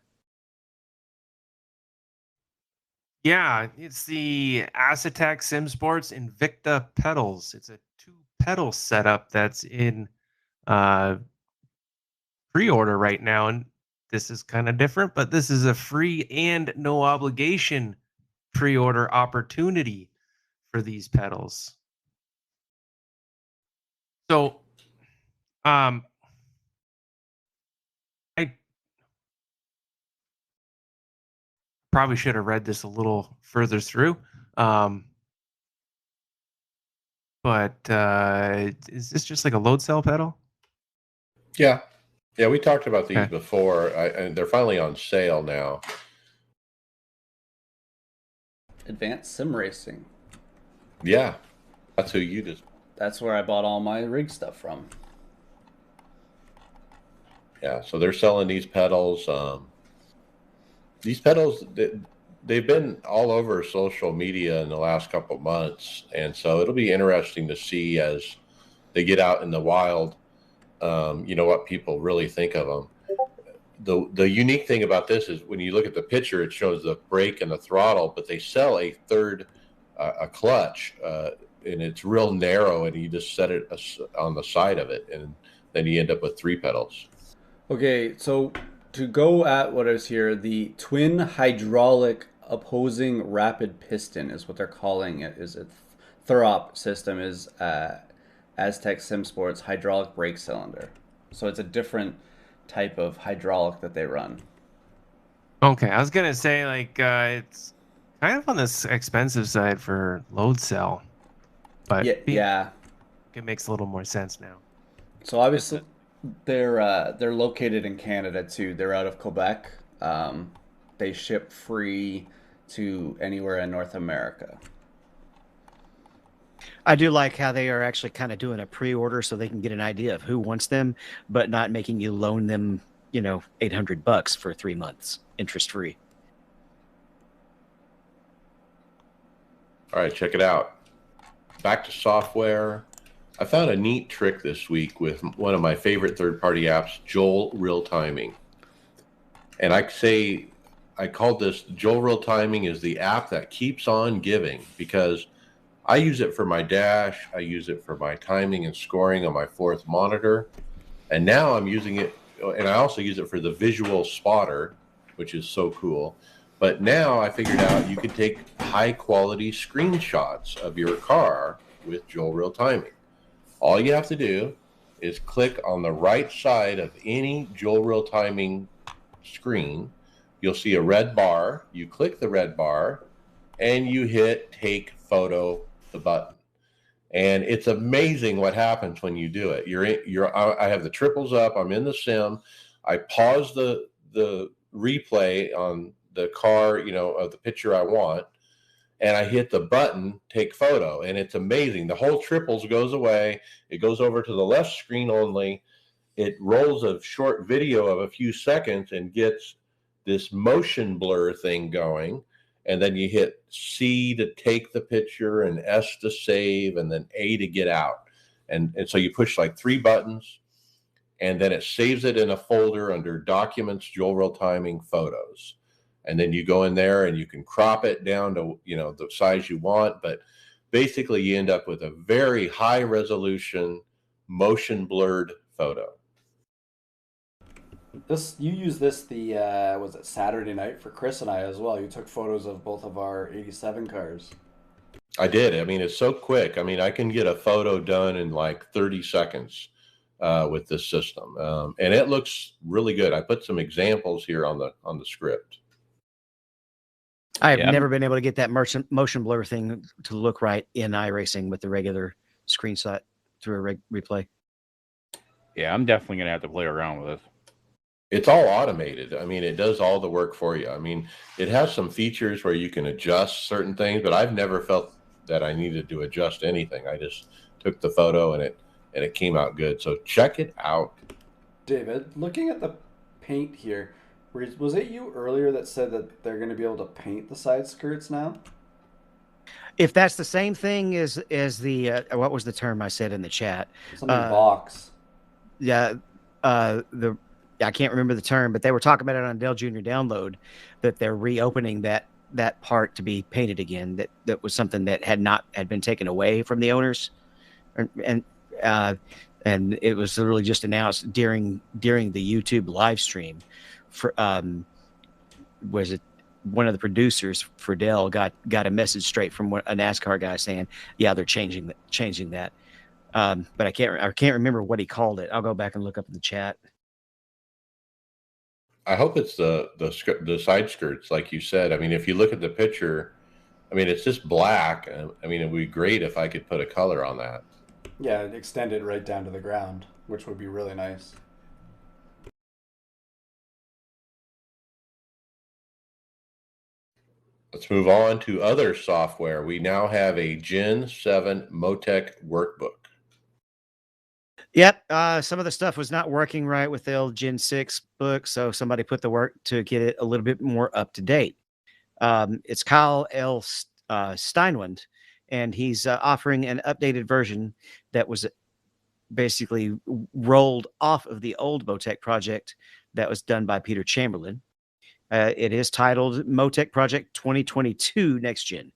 Yeah, it's the Acetac Simsports Invicta pedals. It's a 2-pedal setup that's in pre-order right now, and this is kind of different, but this is a free and no obligation pre-order opportunity for these pedals. So I probably should have read this a little further through, but is this just like a load cell pedal? Yeah, we talked about these before, and they're finally on sale now. Advanced Sim Racing. Yeah, that's who you just. That's where I bought all my rig stuff from. Yeah, so they're selling these pedals. These pedals, they've been all over social media in the last couple of months, and so it'll be interesting to see as they get out in the wild, what people really think of them. The unique thing about this is when you look at the picture, it shows the brake and the throttle, but they sell a third, a clutch, and it's real narrow, and you just set it on the side of it, and then you end up with 3 pedals. Okay, so to go at what is here, the twin hydraulic opposing rapid piston is what they're calling it. Is it Thurop system is Aztec Simsports hydraulic brake cylinder. So it's a different type of hydraulic that they run. Okay, I was gonna say it's kind of on this expensive side for load cell, but yeah, it makes a little more sense now. So obviously they're located in Canada too. They're out of Quebec. They ship free to anywhere in North America. I do like how they are actually kind of doing a pre-order so they can get an idea of who wants them, but not making you loan them, $800 for 3 months, interest free. All right, check it out. Back to software. I found a neat trick this week with one of my favorite third-party apps, Joel Real Timing. And I called this Joel Real Timing is the app that keeps on giving, because I use it for my dash. I use it for my timing and scoring on my 4th monitor. And now I'm using it, and I also use it for the visual spotter, which is so cool. But now I figured out you can take high quality screenshots of your car with Joel Real Timing. All you have to do is click on the right side of any Joel Real Timing screen. You'll see a red bar. You click the red bar and you hit take photo, the button. And it's amazing what happens when you do it. I have the triples up. I'm in the sim. I pause the replay on the car, of the picture I want, and I hit the button, take photo, and it's amazing. The whole triples goes away. It goes over to the left screen only. It rolls a short video of a few seconds and gets this motion blur thing going. And then you hit C to take the picture and S to save and then A to get out. And so you push like 3 buttons, and then it saves it in a folder under Documents, Joel Real Timing, Photos. And then you go in there and you can crop it down to, the size you want. But basically you end up with a very high resolution, motion blurred photo. You used this was it Saturday night for Chris and I as well. You took photos of both of our 87 cars. I did. I mean, it's so quick. I mean, I can get a photo done in like 30 seconds with this system. And it looks really good. I put some examples here on the script. I've never been able to get that motion blur thing to look right in iRacing with the regular screenshot through a replay. Yeah, I'm definitely going to have to play around with this. It's all automated. I mean, it does all the work for you. I mean, it has some features where you can adjust certain things, but I've never felt that I needed to adjust anything. I just took the photo and it came out good. So check it out. David, looking at the paint here, was it you earlier that said that they're going to be able to paint the side skirts now? If that's the same thing as the what was the term I said in the chat? Something box. Yeah, I can't remember the term, but they were talking about it on Dell Junior Download, that they're reopening that part to be painted again. That was something that had been taken away from the owners, and it was literally just announced during the YouTube live stream. Was it one of the producers for Dell got a message straight from a NASCAR guy saying, yeah, they're changing that. But I can't remember what he called it. I'll go back and look up in the chat. I hope it's the side skirts, like you said. I mean, if you look at the picture, I mean, it's just black. I mean, it would be great if I could put a color on that. Yeah, extend it right down to the ground, which would be really nice. Let's move on to other software. We now have a Gen 7 Motec Workbook. Yep. Some of the stuff was not working right with the old Gen 6 book, so somebody put the work to get it a little bit more up to date. It's Kyle L. Steinwand, and he's offering an updated version that was basically rolled off of the old Motec project that was done by Peter Chamberlain. It is titled Motec Project 2022 Next Gen.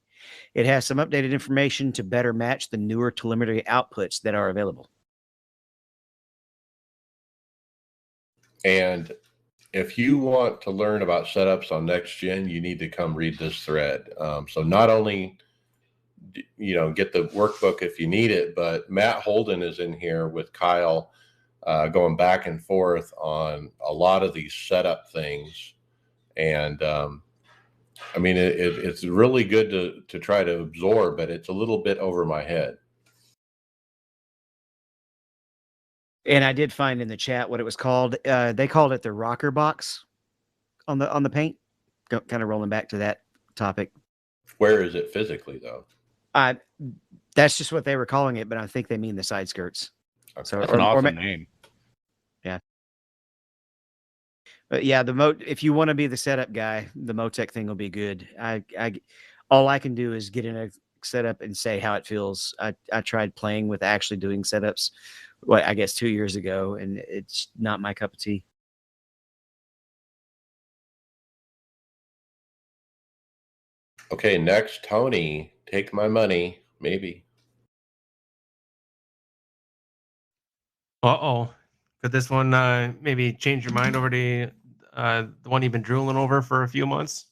It has some updated information to better match the newer telemetry outputs that are available. And if you want to learn about setups on next gen, you need to come read this thread. So not only, get the workbook if you need it, but Matt Holden is in here with Kyle going back and forth on a lot of these setup things. And it's really good to try to absorb, but it's a little bit over my head. And I did find in the chat what it was called. They called it the rocker box on the paint. Kind of rolling back to that topic. Where is it physically, though? That's just what they were calling it, but I think they mean the side skirts. Okay. So, That's an awesome name. Yeah. But yeah, if you want to be the setup guy, the Motec thing will be good. All I can do is get in a setup and say how it feels. I tried playing with actually doing setups, I guess 2 years ago, and it's not my cup of tea. Okay, next, Tony, take my money, maybe. Uh-oh. Could this one maybe change your mind over to the one you've been drooling over for a few months?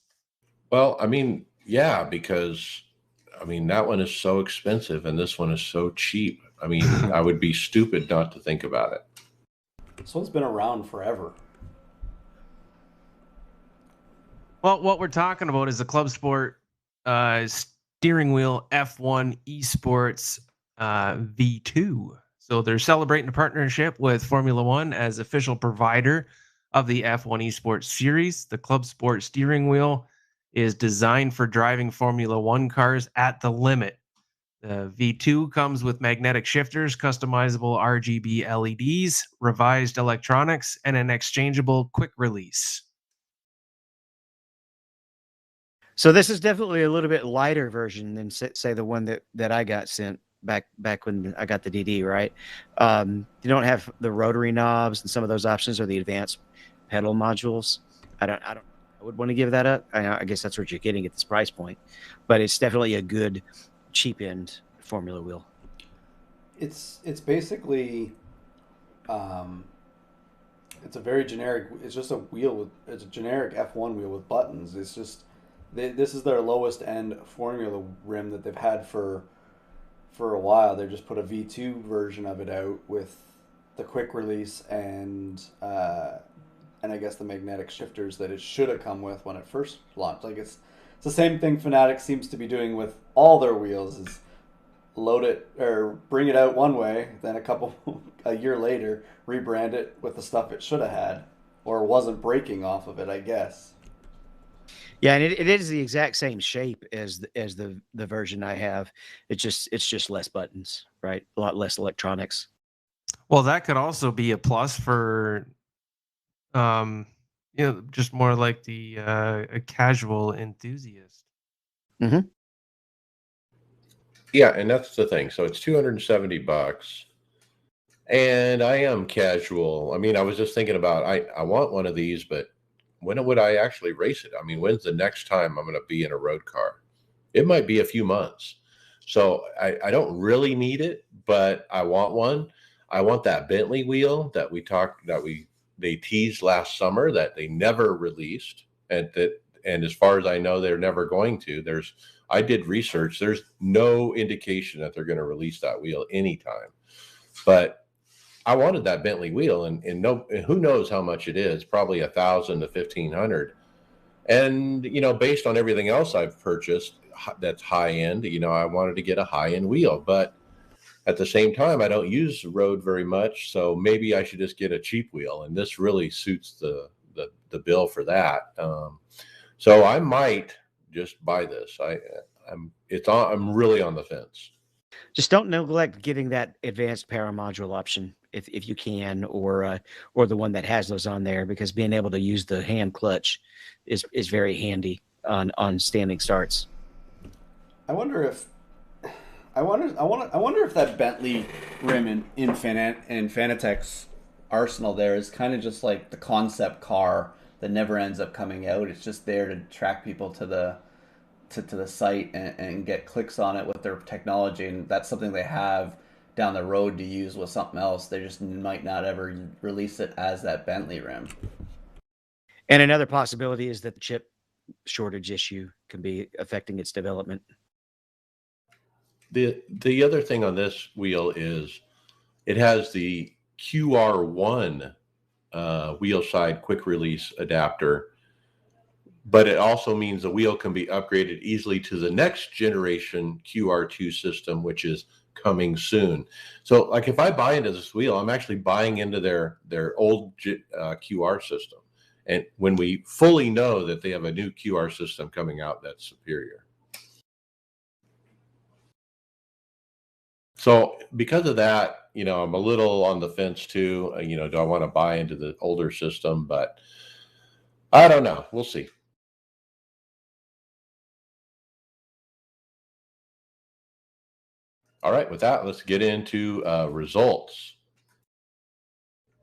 Well, yeah, because that one is so expensive and this one is so cheap. I would be stupid not to think about it. This one's been around forever. Well, what we're talking about is the Club Sport steering wheel F1 Esports V2. So they're celebrating a partnership with Formula One as official provider of the F1 Esports series. The Club Sport steering wheel is designed for driving Formula One cars at the limit. The V2 comes with magnetic shifters, customizable RGB LEDs, revised electronics, and an exchangeable quick release. So this is definitely a little bit lighter version than say the one that I got sent back when I got the DD, right? You don't have the rotary knobs and some of those options or the advanced pedal modules. I would want to give that up. I guess that's what you're getting at this price point, but it's definitely a good cheap end formula wheel. It's basically it's a very generic. It's just a wheel it's a generic F1 wheel with buttons. It's just this is their lowest end formula rim that they've had for a while. They just put a V2 version of it out with the quick release and I guess the magnetic shifters that it should have come with when it first launched. Like it's the same thing Fanatec seems to be doing with all their wheels is load it or bring it out one way, then a year later rebrand it with the stuff it should have had or wasn't breaking off of it, I guess. Yeah, and it is the exact same shape as the version I have. It's just less buttons, right? A lot less electronics. Well, that could also be a plus for just more like a casual enthusiast. Mm-hmm. Yeah, and that's the thing. So it's $270. And I am casual. I was just thinking about I want one of these, but when would I actually race it? When's the next time I'm going to be in a road car? It might be a few months. So I don't really need it, but I want one. I want that Bentley wheel that they teased last summer that they never released. And as far as I know, they're never going to. I did research. There's no indication that they're going to release that wheel anytime. But I wanted that Bentley wheel, and who knows how much it is? Probably $1,000 to $1,500. And based on everything else I've purchased that's high end, I wanted to get a high end wheel. But at the same time, I don't use the road very much, so maybe I should just get a cheap wheel. And this really suits the bill for that. So I might just buy this. I'm really on the fence. Just don't neglect getting that advanced power module option. if you can, or the one that has those on there, because being able to use the hand clutch is very handy on standing starts. I wonder if that Bentley rim in Fanatec's arsenal there is kind of just like the concept car that never ends up coming out. It's just there to attract people to the site and get clicks on it with their technology, and that's something they have down the road to use with something else. They just might not ever release it as that Bentley rim. And another possibility is that the chip shortage issue can be affecting its development. The other thing on this wheel is it has the QR1 wheel side quick release adapter, but it also means the wheel can be upgraded easily to the next generation QR2 system, which is coming soon. So like if I buy into this wheel, I'm actually buying into their old QR system. And when we fully know that they have a new QR system coming out that's superior. So because of that, I'm a little on the fence too. Do I want to buy into the older system? But I don't know. We'll see. All right, with that, let's get into results.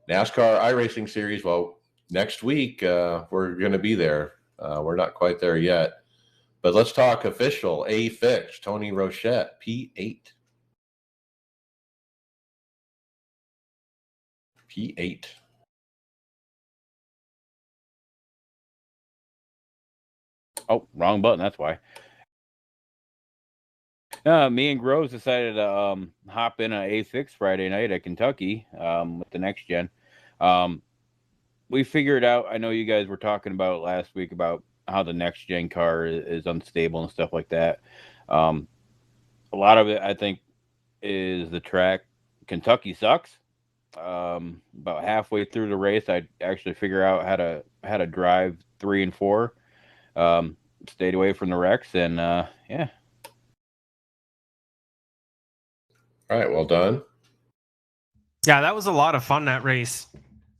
NASCAR iRacing Series. Well, next week we're going to be there. We're not quite there yet. But let's talk official A fix. Tony Rochette, P8. P8. Oh, wrong button. That's why. Me and Groves decided to hop in an A6 Friday night at Kentucky with the next gen. We figured out, I know you guys were talking about last week about how the next gen car is unstable and stuff like that. A lot of it, I think, is the track. Kentucky sucks. About halfway through the race, I actually figure out how to drive 3 and 4. Stayed away from the wrecks, and yeah. All right, well done. Yeah, that was a lot of fun, that race.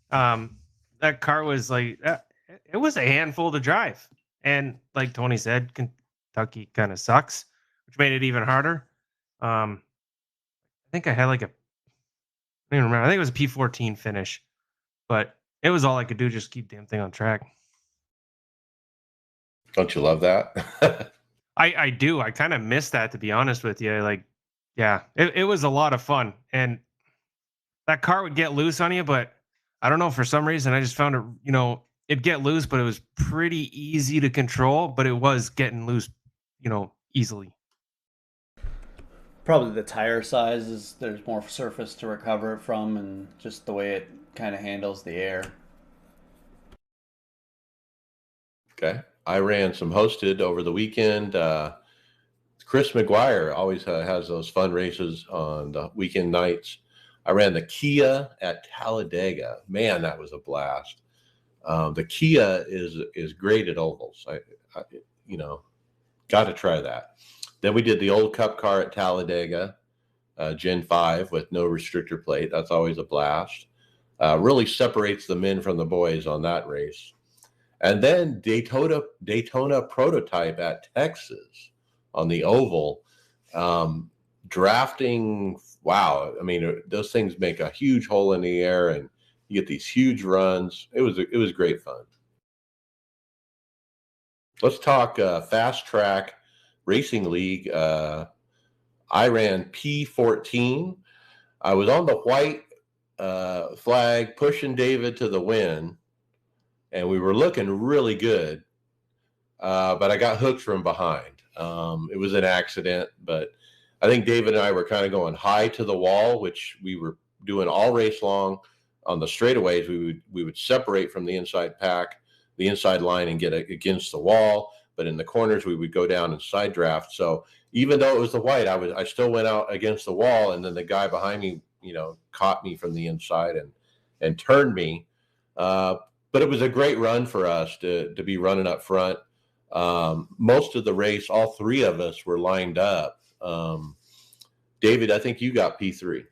That car was like, it was a handful to drive. And like Tony said, Kentucky kind of sucks, which made it even harder. I think I had like I don't even remember. I think it was a P14 finish, but it was all I could do, just keep the damn thing on track. Don't you love that? I do. I kind of miss that, to be honest with you. Like, yeah, it was a lot of fun. And that car would get loose on you, but I don't know, for some reason, I just found it, it'd get loose, but it was pretty easy to control, but it was getting loose, easily. Probably the tire size there's more surface to recover it from, and just the way it kind of handles the air. Okay. I ran some hosted over the weekend. Chris McGuire always has those fun races on the weekend nights. I ran the Kia at Talladega. Man, that was a blast. The Kia is great at ovals. I got to try that. Then we did the old Cup car at Talladega, Gen 5 with no restrictor plate. That's always a blast. Really separates the men from the boys on that race. And then Daytona prototype at Texas on the oval. Drafting, wow. I mean, those things make a huge hole in the air, and you get these huge runs. It was great fun. Let's talk Fast Track Racing League. I ran P14. I was on the white flag, pushing David to the win, and we were looking really good, but I got hooked from behind. It was an accident, but I think David and I were kind of going high to the wall, which we were doing all race long. On the straightaways, we would separate from the inside pack, the inside line, and get against the wall. But in the corners, we would go down and side draft. So even though it was the white, I still went out against the wall, and then the guy behind me, caught me from the inside and turned me. But it was a great run for us to be running up front. Most of the race, all three of us were lined up. David, I think you got P3.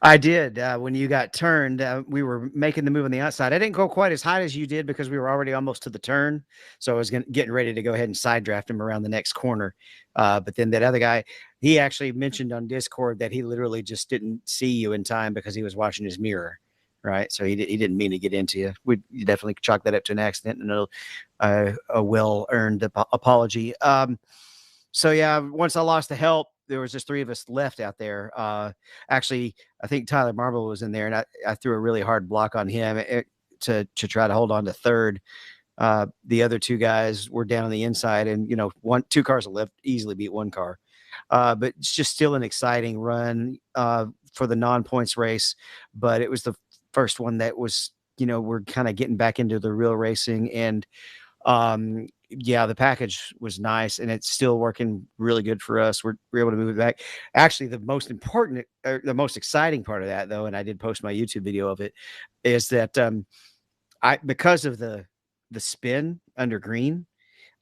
I did. When you got turned, we were making the move on the outside. I didn't go quite as high as you did because we were already almost to the turn. So I was getting ready to go ahead and side draft him around the next corner. But then that other guy, he actually mentioned on Discord that he literally just didn't see you in time because he was watching his mirror. Right. So he didn't mean to get into you. You definitely chalk that up to an accident and a well-earned apology. So yeah, once I lost the help, there was just 3 of us left out there. Actually, I think Tyler Marble was in there, and I threw a really hard block on him to try to hold on to third. The other 2 guys were down on the inside, and 2 cars left easily beat 1 car. But it's just still an exciting run for the non-points race. But it was the first one that was, we're kind of getting back into the real racing, and yeah, the package was nice, and it's still working really good for us. We're able to move it back. Actually, the most important or the most exciting part of that, though, and I did post my YouTube video of it, is that because of the spin under green,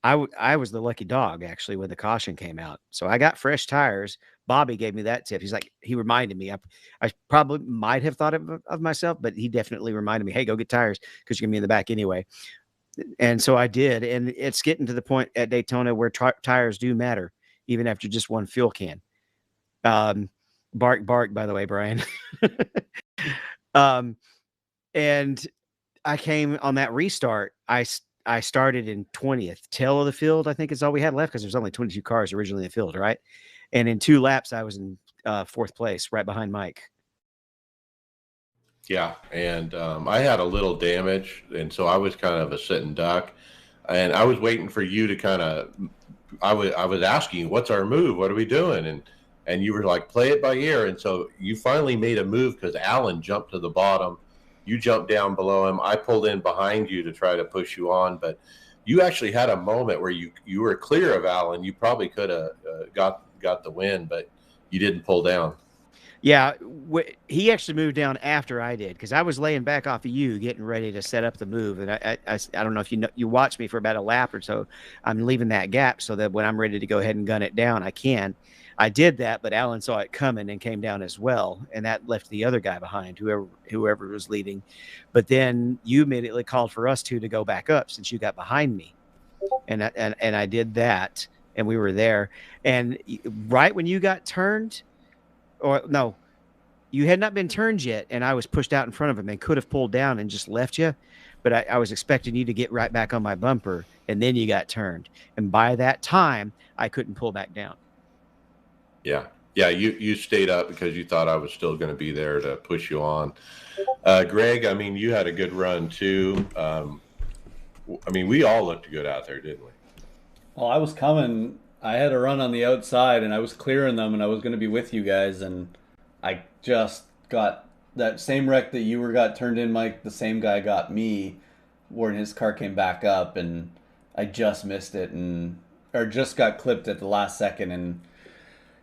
I was the lucky dog actually when the caution came out. So I got fresh tires. Bobby gave me that tip. He reminded me. I probably might have thought of myself, but he definitely reminded me, hey, go get tires because you're gonna be in the back anyway. And so I did, and it's getting to the point at Daytona where tires do matter, even after just 1 fuel can. Bark, by the way, Brian. And I came on that restart. I started in 20th, tail of the field. I think is all we had left because there's only 22 cars originally in the field, right? And in 2 laps, I was in 4th place, right behind Mike. Yeah, and I had a little damage, and so I was kind of a sitting duck, and I was waiting for you to kind of. I was asking, "What's our move? What are we doing?" And you were like, "Play it by ear." And so you finally made a move because Alan jumped to the bottom, you jumped down below him. I pulled in behind you to try to push you on, but you actually had a moment where you were clear of Alan. You probably could have got the win, but you didn't pull down. Yeah, he actually moved down after I did because I was laying back off of you, getting ready to set up the move. And I don't know if you watched me for about a lap or so. I'm leaving that gap so that when I'm ready to go ahead and gun it down, I can. I did that, but Alan saw it coming and came down as well, and that left the other guy behind, whoever was leading. But then you immediately called for us 2 to go back up since you got behind me, and I did that, and we were there. And right when you got turned. Or no, you had not been turned yet, and I was pushed out in front of him and could have pulled down and just left you. But I was expecting you to get right back on my bumper, and then you got turned. And by that time, I couldn't pull back down. Yeah. You stayed up because you thought I was still going to be there to push you on. Greg, I mean, you had a good run too. I mean, we all looked good out there, didn't we? Well, I was coming. I had a run on the outside, and I was clearing them, and I was going to be with you guys, and I just got that same wreck that you got turned in, Mike. The same guy got me when his car came back up, and I just missed it, or just got clipped at the last second, and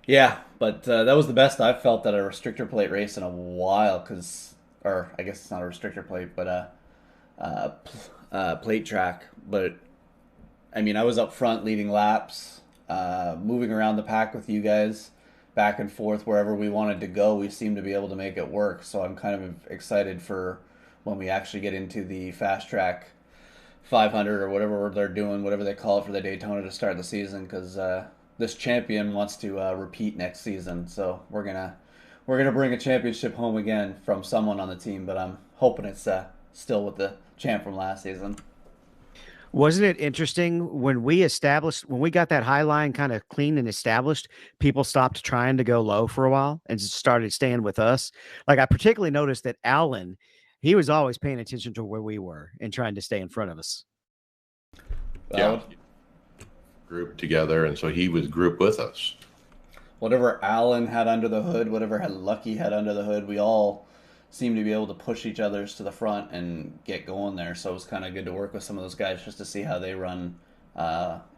yeah. But that was the best I've felt at a restrictor plate race in a while, or I guess it's not a restrictor plate, but plate track. But I mean, I was up front leading laps. Moving around the pack with you guys back and forth wherever we wanted to go. We seemed to be able to make it work, so I'm kind of excited for when we actually get into the fast track 500 or whatever they're doing, whatever they call it for the Daytona to start the season, because this champion wants to repeat next season, so we're gonna bring a championship home again from someone on the team, but I'm hoping it's still with the champ from last season. Wasn't it interesting when we got that high line kind of clean and established, people stopped trying to go low for a while and just started staying with us. Like I particularly noticed that Alan, he was always paying attention to where we were and trying to stay in front of us. Yeah. Grouped together, and so he was grouped with us. Whatever Alan had under the hood, whatever Lucky had under the hood, we all seemed to be able to push each other's to the front and get going there. So it was kind of good to work with some of those guys just to see how they run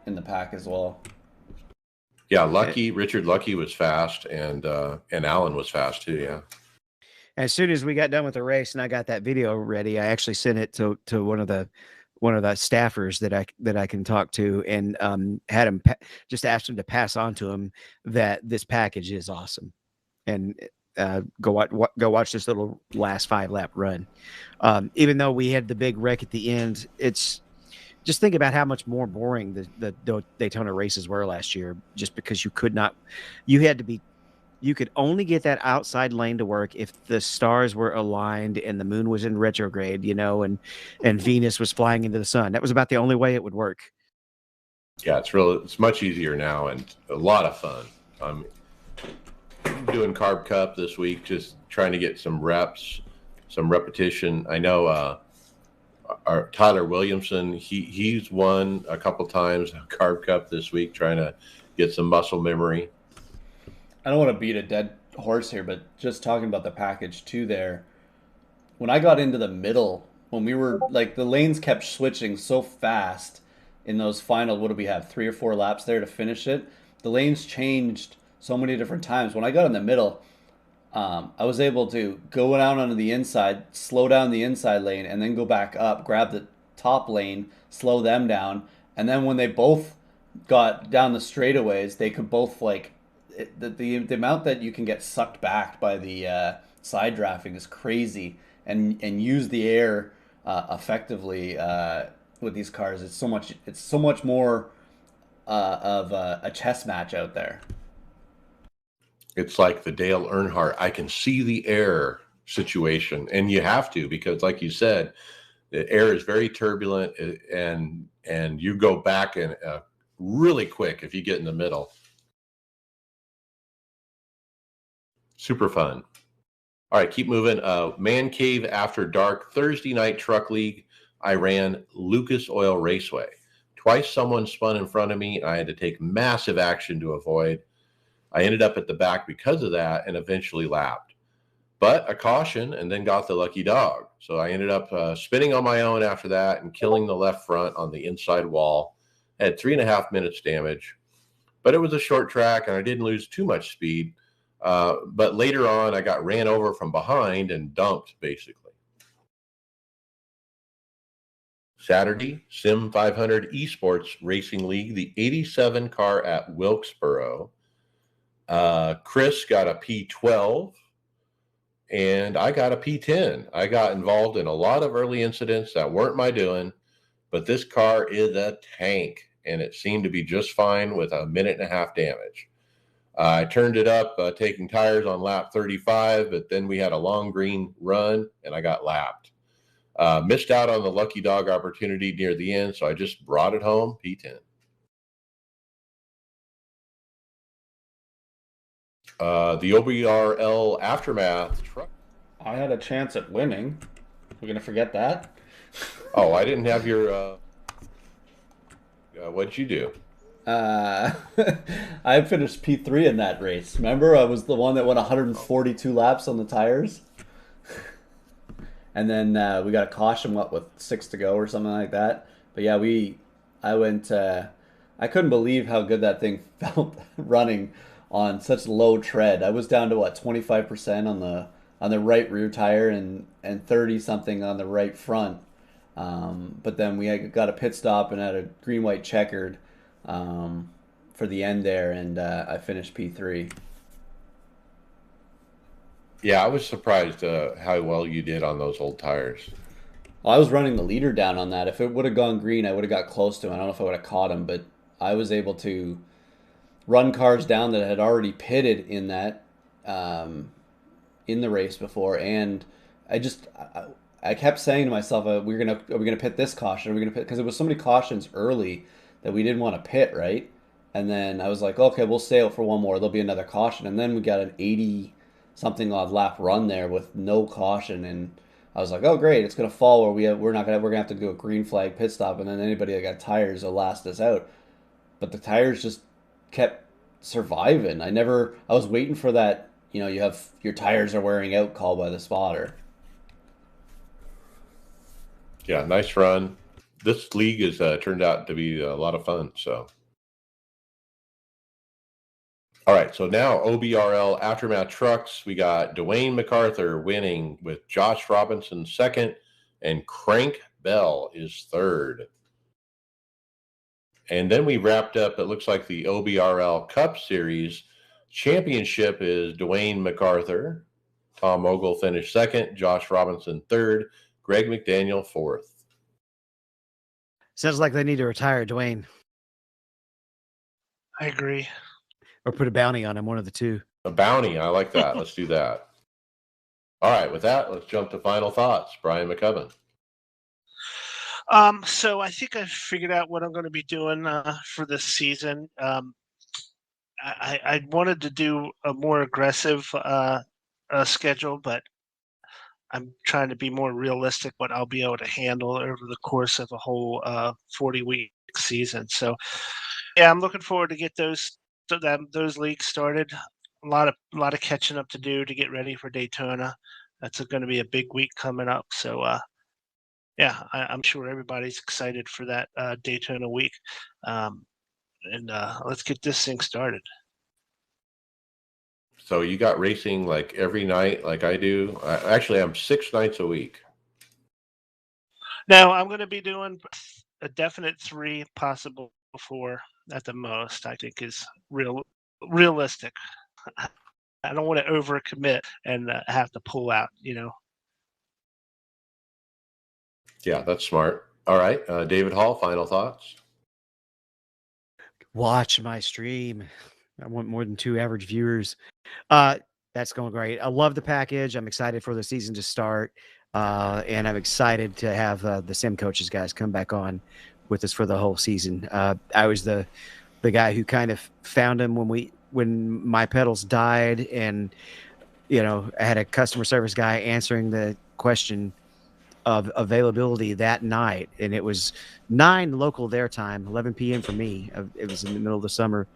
in the pack as well. Yeah, Richard Lucky was fast, and Alan was fast too. Yeah. As soon as we got done with the race and I got that video ready, I actually sent it to one of the staffers that I can talk to, and had him just asked him to pass on to him that this package is awesome. And go watch this little last 5-lap run. Even though we had the big wreck at the end, it's just think about how much more boring the Daytona races were last year, just because you could only get that outside lane to work if the stars were aligned and the moon was in retrograde, and Venus was flying into the sun. That was about the only way it would work. Yeah, it's much easier now and a lot of fun. I'm doing Carb Cup this week, just trying to get some reps, some repetition. I know our Tyler Williamson, he's won a couple times Carb Cup this week, trying to get some muscle memory. I don't want to beat a dead horse here, but just talking about the package too there, when I got into the middle, when we were like, the lanes kept switching so fast in those final, what do we have, 3 or 4 laps there to finish it? The lanes changed so many different times. When I got in the middle, I was able to go down onto the inside, slow down the inside lane, and then go back up, grab the top lane, slow them down, and then when they both got down the straightaways, they could both the amount that you can get sucked back by the side drafting is crazy, and use the air effectively with these cars. It's so much more of a chess match out there. It's like the Dale Earnhardt, I can see the air situation. And you have to, because like you said, the air is very turbulent, and you go back and really quick if you get in the middle. Super fun. All right, keep moving. Man Cave After Dark, Thursday night truck league. I ran Lucas Oil Raceway. Twice someone spun in front of me, and I had to take massive action to avoid. I ended up at the back because of that and eventually lapped. But a caution and then got the lucky dog. So I ended up spinning on my own after that and killing the left front on the inside wall. I had 3.5 minutes damage. But it was a short track and I didn't lose too much speed. But later on, I got ran over from behind and dumped, basically. Saturday, Sim 500 Esports Racing League, the 87 car at Wilkesboro. Chris got a P12 and I got a P10. I got involved in a lot of early incidents that weren't my doing, but this car is a tank and it seemed to be just fine with 1.5 minutes damage. I turned it up, taking tires on lap 35, but then we had a long green run and I got lapped. Missed out on the lucky dog opportunity near the end, so I just brought it home, P10. The OBRL Aftermath truck. I had a chance at winning. We're going to forget that? Oh, I didn't have your... what'd you do? I finished P3 in that race. Remember, I was the one that went 142 laps on the tires? And then we got a caution, with 6 to go or something like that. But yeah, I couldn't believe how good that thing felt running on such low tread. I was down to 25% on the right rear tire and 30 something on the right front. But then we got a pit stop and had a green white checkered for the end there, and I finished P3. Yeah, I was surprised how well you did on those old tires. Well, I was running the leader down on that. If it would have gone green, I would have got close to him. I don't know if I would have caught him, but I was able to run cars down that had already pitted in that in the race before, and I kept saying to myself, are we gonna pit this caution? Are we gonna pit? Because there was so many cautions early that we didn't want to pit, right? And then I was like, okay, we'll stay out for one more. There'll be another caution, and then we got an 80-something odd lap run there with no caution, and I was like, oh great, it's gonna fall, or we're gonna have to do a green flag pit stop, and then anybody that got tires will last us out. But the tires just kept surviving. I was waiting for that, you have your tires are wearing out call by the spotter. Yeah, nice run. This league has turned out to be a lot of fun. So, all right. So now OBRL Aftermath Trucks. We got Dwayne MacArthur winning with Josh Robinson second, and Crank Bell is third. And then we wrapped up. It looks like the OBRL Cup Series championship is Dwayne MacArthur Tom Ogle finished second, Josh Robinson third, Greg McDaniel fourth. Sounds like they need to retire Dwayne I agree. or put a bounty on him, one of the two. A bounty. I like that. Let's do that. All right. With that, let's jump to final thoughts. Brian McCubbin. So I think I figured out what I'm going to be doing for this season. I wanted to do a more aggressive schedule, but I'm trying to be more realistic what I'll be able to handle over the course of a whole 40-week season. So, yeah, I'm looking forward to get those leagues started. A lot of catching up to do to get ready for Daytona. That's going to be a big week coming up. So, yeah, I'm sure everybody's excited for that Daytona week. And let's get this thing started. So you got racing like every night like I do? I'm 6 nights a week. No, I'm going to be doing a definite 3, possible 4 at the most, I think is realistic. I don't want to overcommit and have to pull out, Yeah, that's smart. All right. David Hall, final thoughts? Watch my stream. I want more than 2 average viewers. That's going great. I love the package. I'm excited for the season to start. And I'm excited to have the sim coaches guys come back on with us for the whole season. I was the guy who kind of found him when my pedals died, and I had a customer service guy answering the question of availability that night, and it was 9 local their time, 11 p.m. for me. It was in the middle of the summer,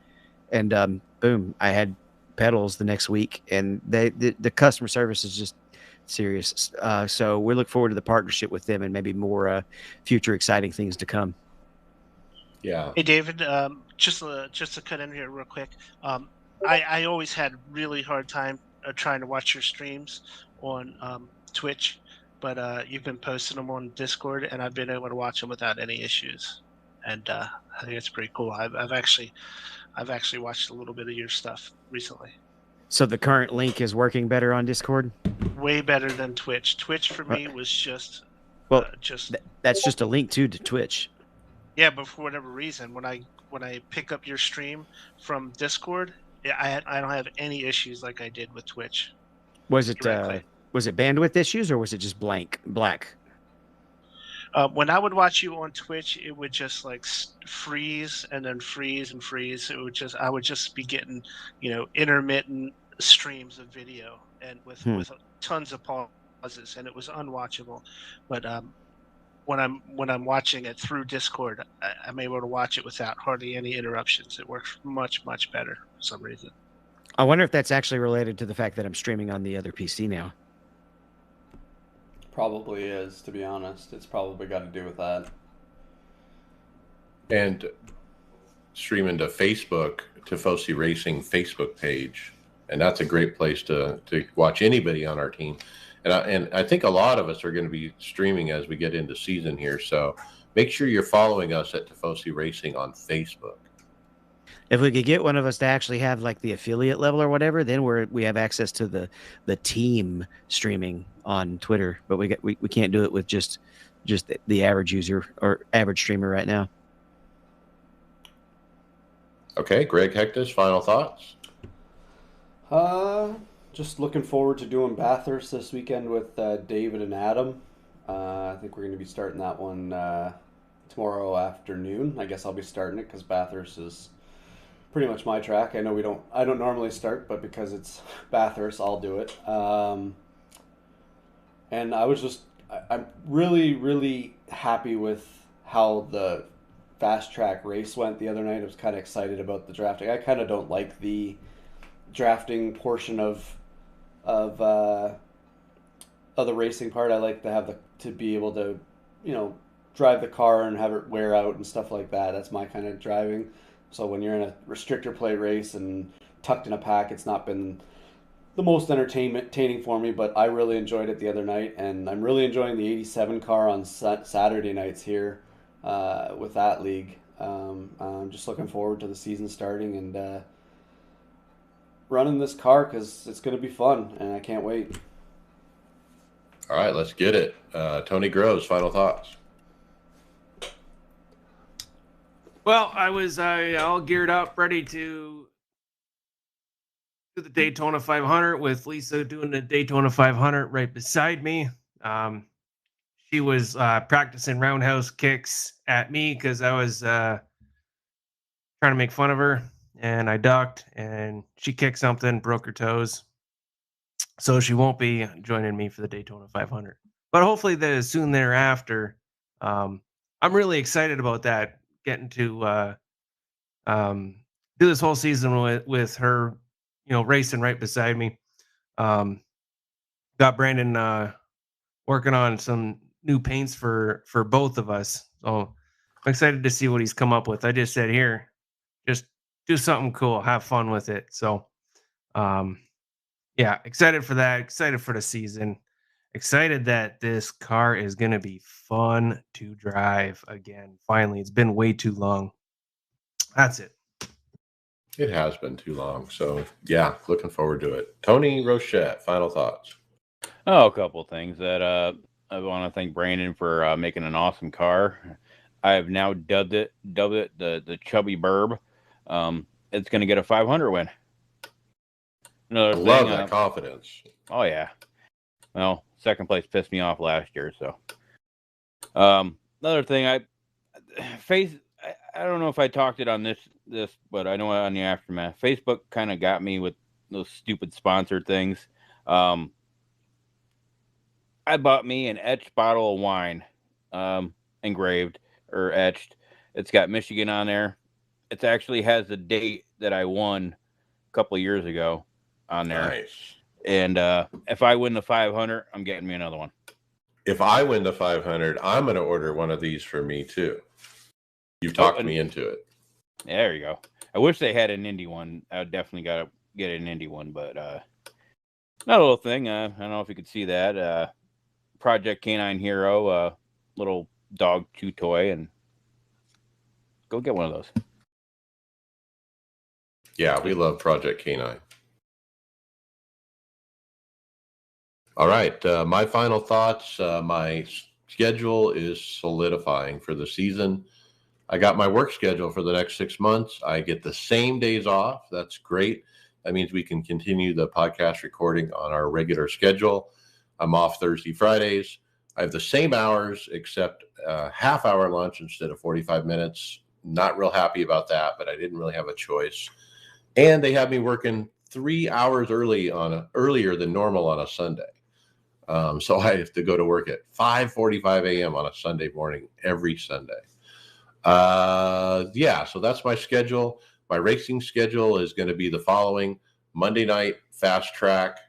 and boom, I had pedals the next week, and the customer service is just serious. So we look forward to the partnership with them and maybe more future exciting things to come. Yeah. Hey, David, just to cut in here real quick. I always had really hard time trying to watch your streams on Twitch, but you've been posting them on Discord, and I've been able to watch them without any issues. And I think it's pretty cool. I've actually watched a little bit of your stuff recently. So the current link is working better on Discord? Way better than Twitch. Twitch for me was just that's just a link to Twitch. Yeah, but for whatever reason, when I pick up your stream from Discord, I don't have any issues like I did with Twitch. Was it bandwidth issues, or was it just black? When I would watch you on Twitch, it would just like freeze and then freeze and freeze. I would just be getting, intermittent streams of video and with tons of pauses, and it was unwatchable. But when I'm watching it through Discord, I'm able to watch it without hardly any interruptions. It works much better for some reason. I wonder if that's actually related to the fact that I'm streaming on the other PC now. Probably is, to be honest. It's probably got to do with that. And streaming to Facebook, Tifosi Racing Facebook page, and that's a great place to watch anybody on our team. And I think a lot of us are going to be streaming as we get into season here. So make sure you're following us at Tifosi Racing on Facebook. If we could get one of us to actually have like the affiliate level or whatever, then we have access to the team streaming on Twitter. But we can't do it with just the average user or average streamer right now. Okay, Greg Hectus, final thoughts? Just looking forward to doing Bathurst this weekend with David and Adam. I think we're going to be starting that one tomorrow afternoon. I guess I'll be starting it because Bathurst is pretty much my track. I know I don't normally start, but because it's Bathurst, I'll do it. And I'm really, really happy with how the fast track race went the other night. I was kind of excited about the drafting. I kind of don't like the drafting portion of the racing part. I like to have to be able to, drive the car and have it wear out and stuff like that. That's my kind of driving. So when you're in a restrictor plate race and tucked in a pack, it's not been the most entertaining for me, but I really enjoyed it the other night, and I'm really enjoying the 87 car on Saturday nights here with that league. I'm just looking forward to the season starting and running this car because it's going to be fun, and I can't wait. All right, let's get it. Tony Groves, final thoughts. Well, I was all geared up, ready to do the Daytona 500 with Lisa doing the Daytona 500 right beside me. She was practicing roundhouse kicks at me because I was trying to make fun of her, and I ducked, and she kicked something, broke her toes. So she won't be joining me for the Daytona 500. But hopefully soon thereafter. I'm really excited about that, getting to do this whole season with her, racing right beside me. Got Brandon working on some new paints for both of us. So I'm excited to see what he's come up with. I just said, here, just do something cool, have fun with it. So yeah, excited for that, excited for the season, excited that this car is going to be fun to drive again. Finally, it's been way too long. That's it. It has been too long. So, yeah, looking forward to it. Tony Rochette, final thoughts. Oh, a couple of things that I want to thank Brandon for making an awesome car. I have now dubbed it the Chubby Burb. It's going to get a 500 win. Another thing, love that confidence. Oh yeah. Well, second place pissed me off last year, so. Another thing, I don't know if I talked it on this, but I know on the aftermath. Facebook kind of got me with those stupid sponsored things. I bought me an etched bottle of wine, engraved or etched. It's got Michigan on there. It actually has the date that I won a couple of years ago on there. Nice. And if I win the 500, I'm getting me another one. If I win the 500, I'm going to order one of these for me too. You've talked me into it. There you go. I wish they had an Indy one. I would definitely got to get an Indy one, but not a little thing. I don't know if you could see that. Project Canine Hero, little dog chew toy, and go get one of those. Yeah, we love Project Canine. All right, my final thoughts. My schedule is solidifying for the season. I got my work schedule for the next 6 months. I get the same days off. That's great. That means we can continue the podcast recording on our regular schedule. I'm off Thursday, Fridays. I have the same hours except a half-hour lunch instead of 45 minutes. Not real happy about that, but I didn't really have a choice. And they have me working 3 hours earlier than normal on a Sunday. So I have to go to work at 5:45 a.m. on a Sunday morning every Sunday. Yeah, so that's my schedule. My racing schedule is going to be the following: Monday night fast track,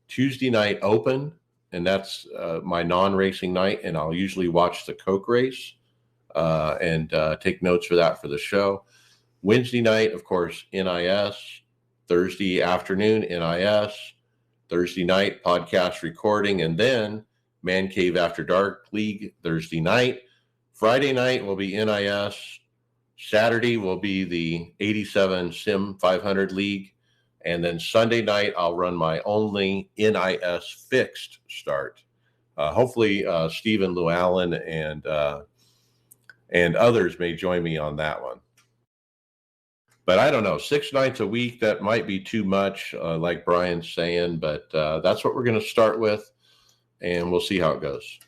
Tuesday night open, and that's my non-racing night, and I'll usually watch the Coke race and take notes for that for the show. Wednesday night, of course, NIS. Thursday afternoon, NIS. Thursday night, podcast recording, and then Man Cave After Dark League Thursday night. Friday night will be NIS. Saturday will be the 87 Sim 500 League. And then Sunday night, I'll run my only NIS fixed start. Hopefully, Stephen Llewellyn and others may join me on that one. But I don't know, 6 nights a week, that might be too much, like Brian's saying, but that's what we're going to start with, and we'll see how it goes.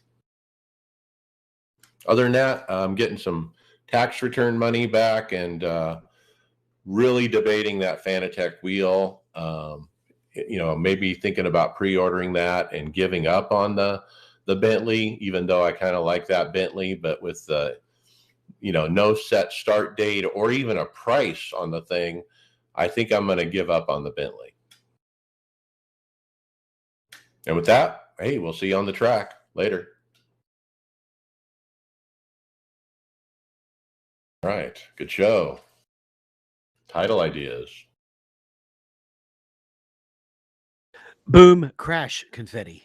Other than that, I'm getting some tax return money back and really debating that Fanatec wheel. Maybe thinking about pre-ordering that and giving up on the Bentley, even though I kind of like that Bentley, but with the no set start date or even a price on the thing, I think I'm going to give up on the Bentley. And with that, hey, we'll see you on the track later. All right, good show. Title ideas. Boom, crash, confetti.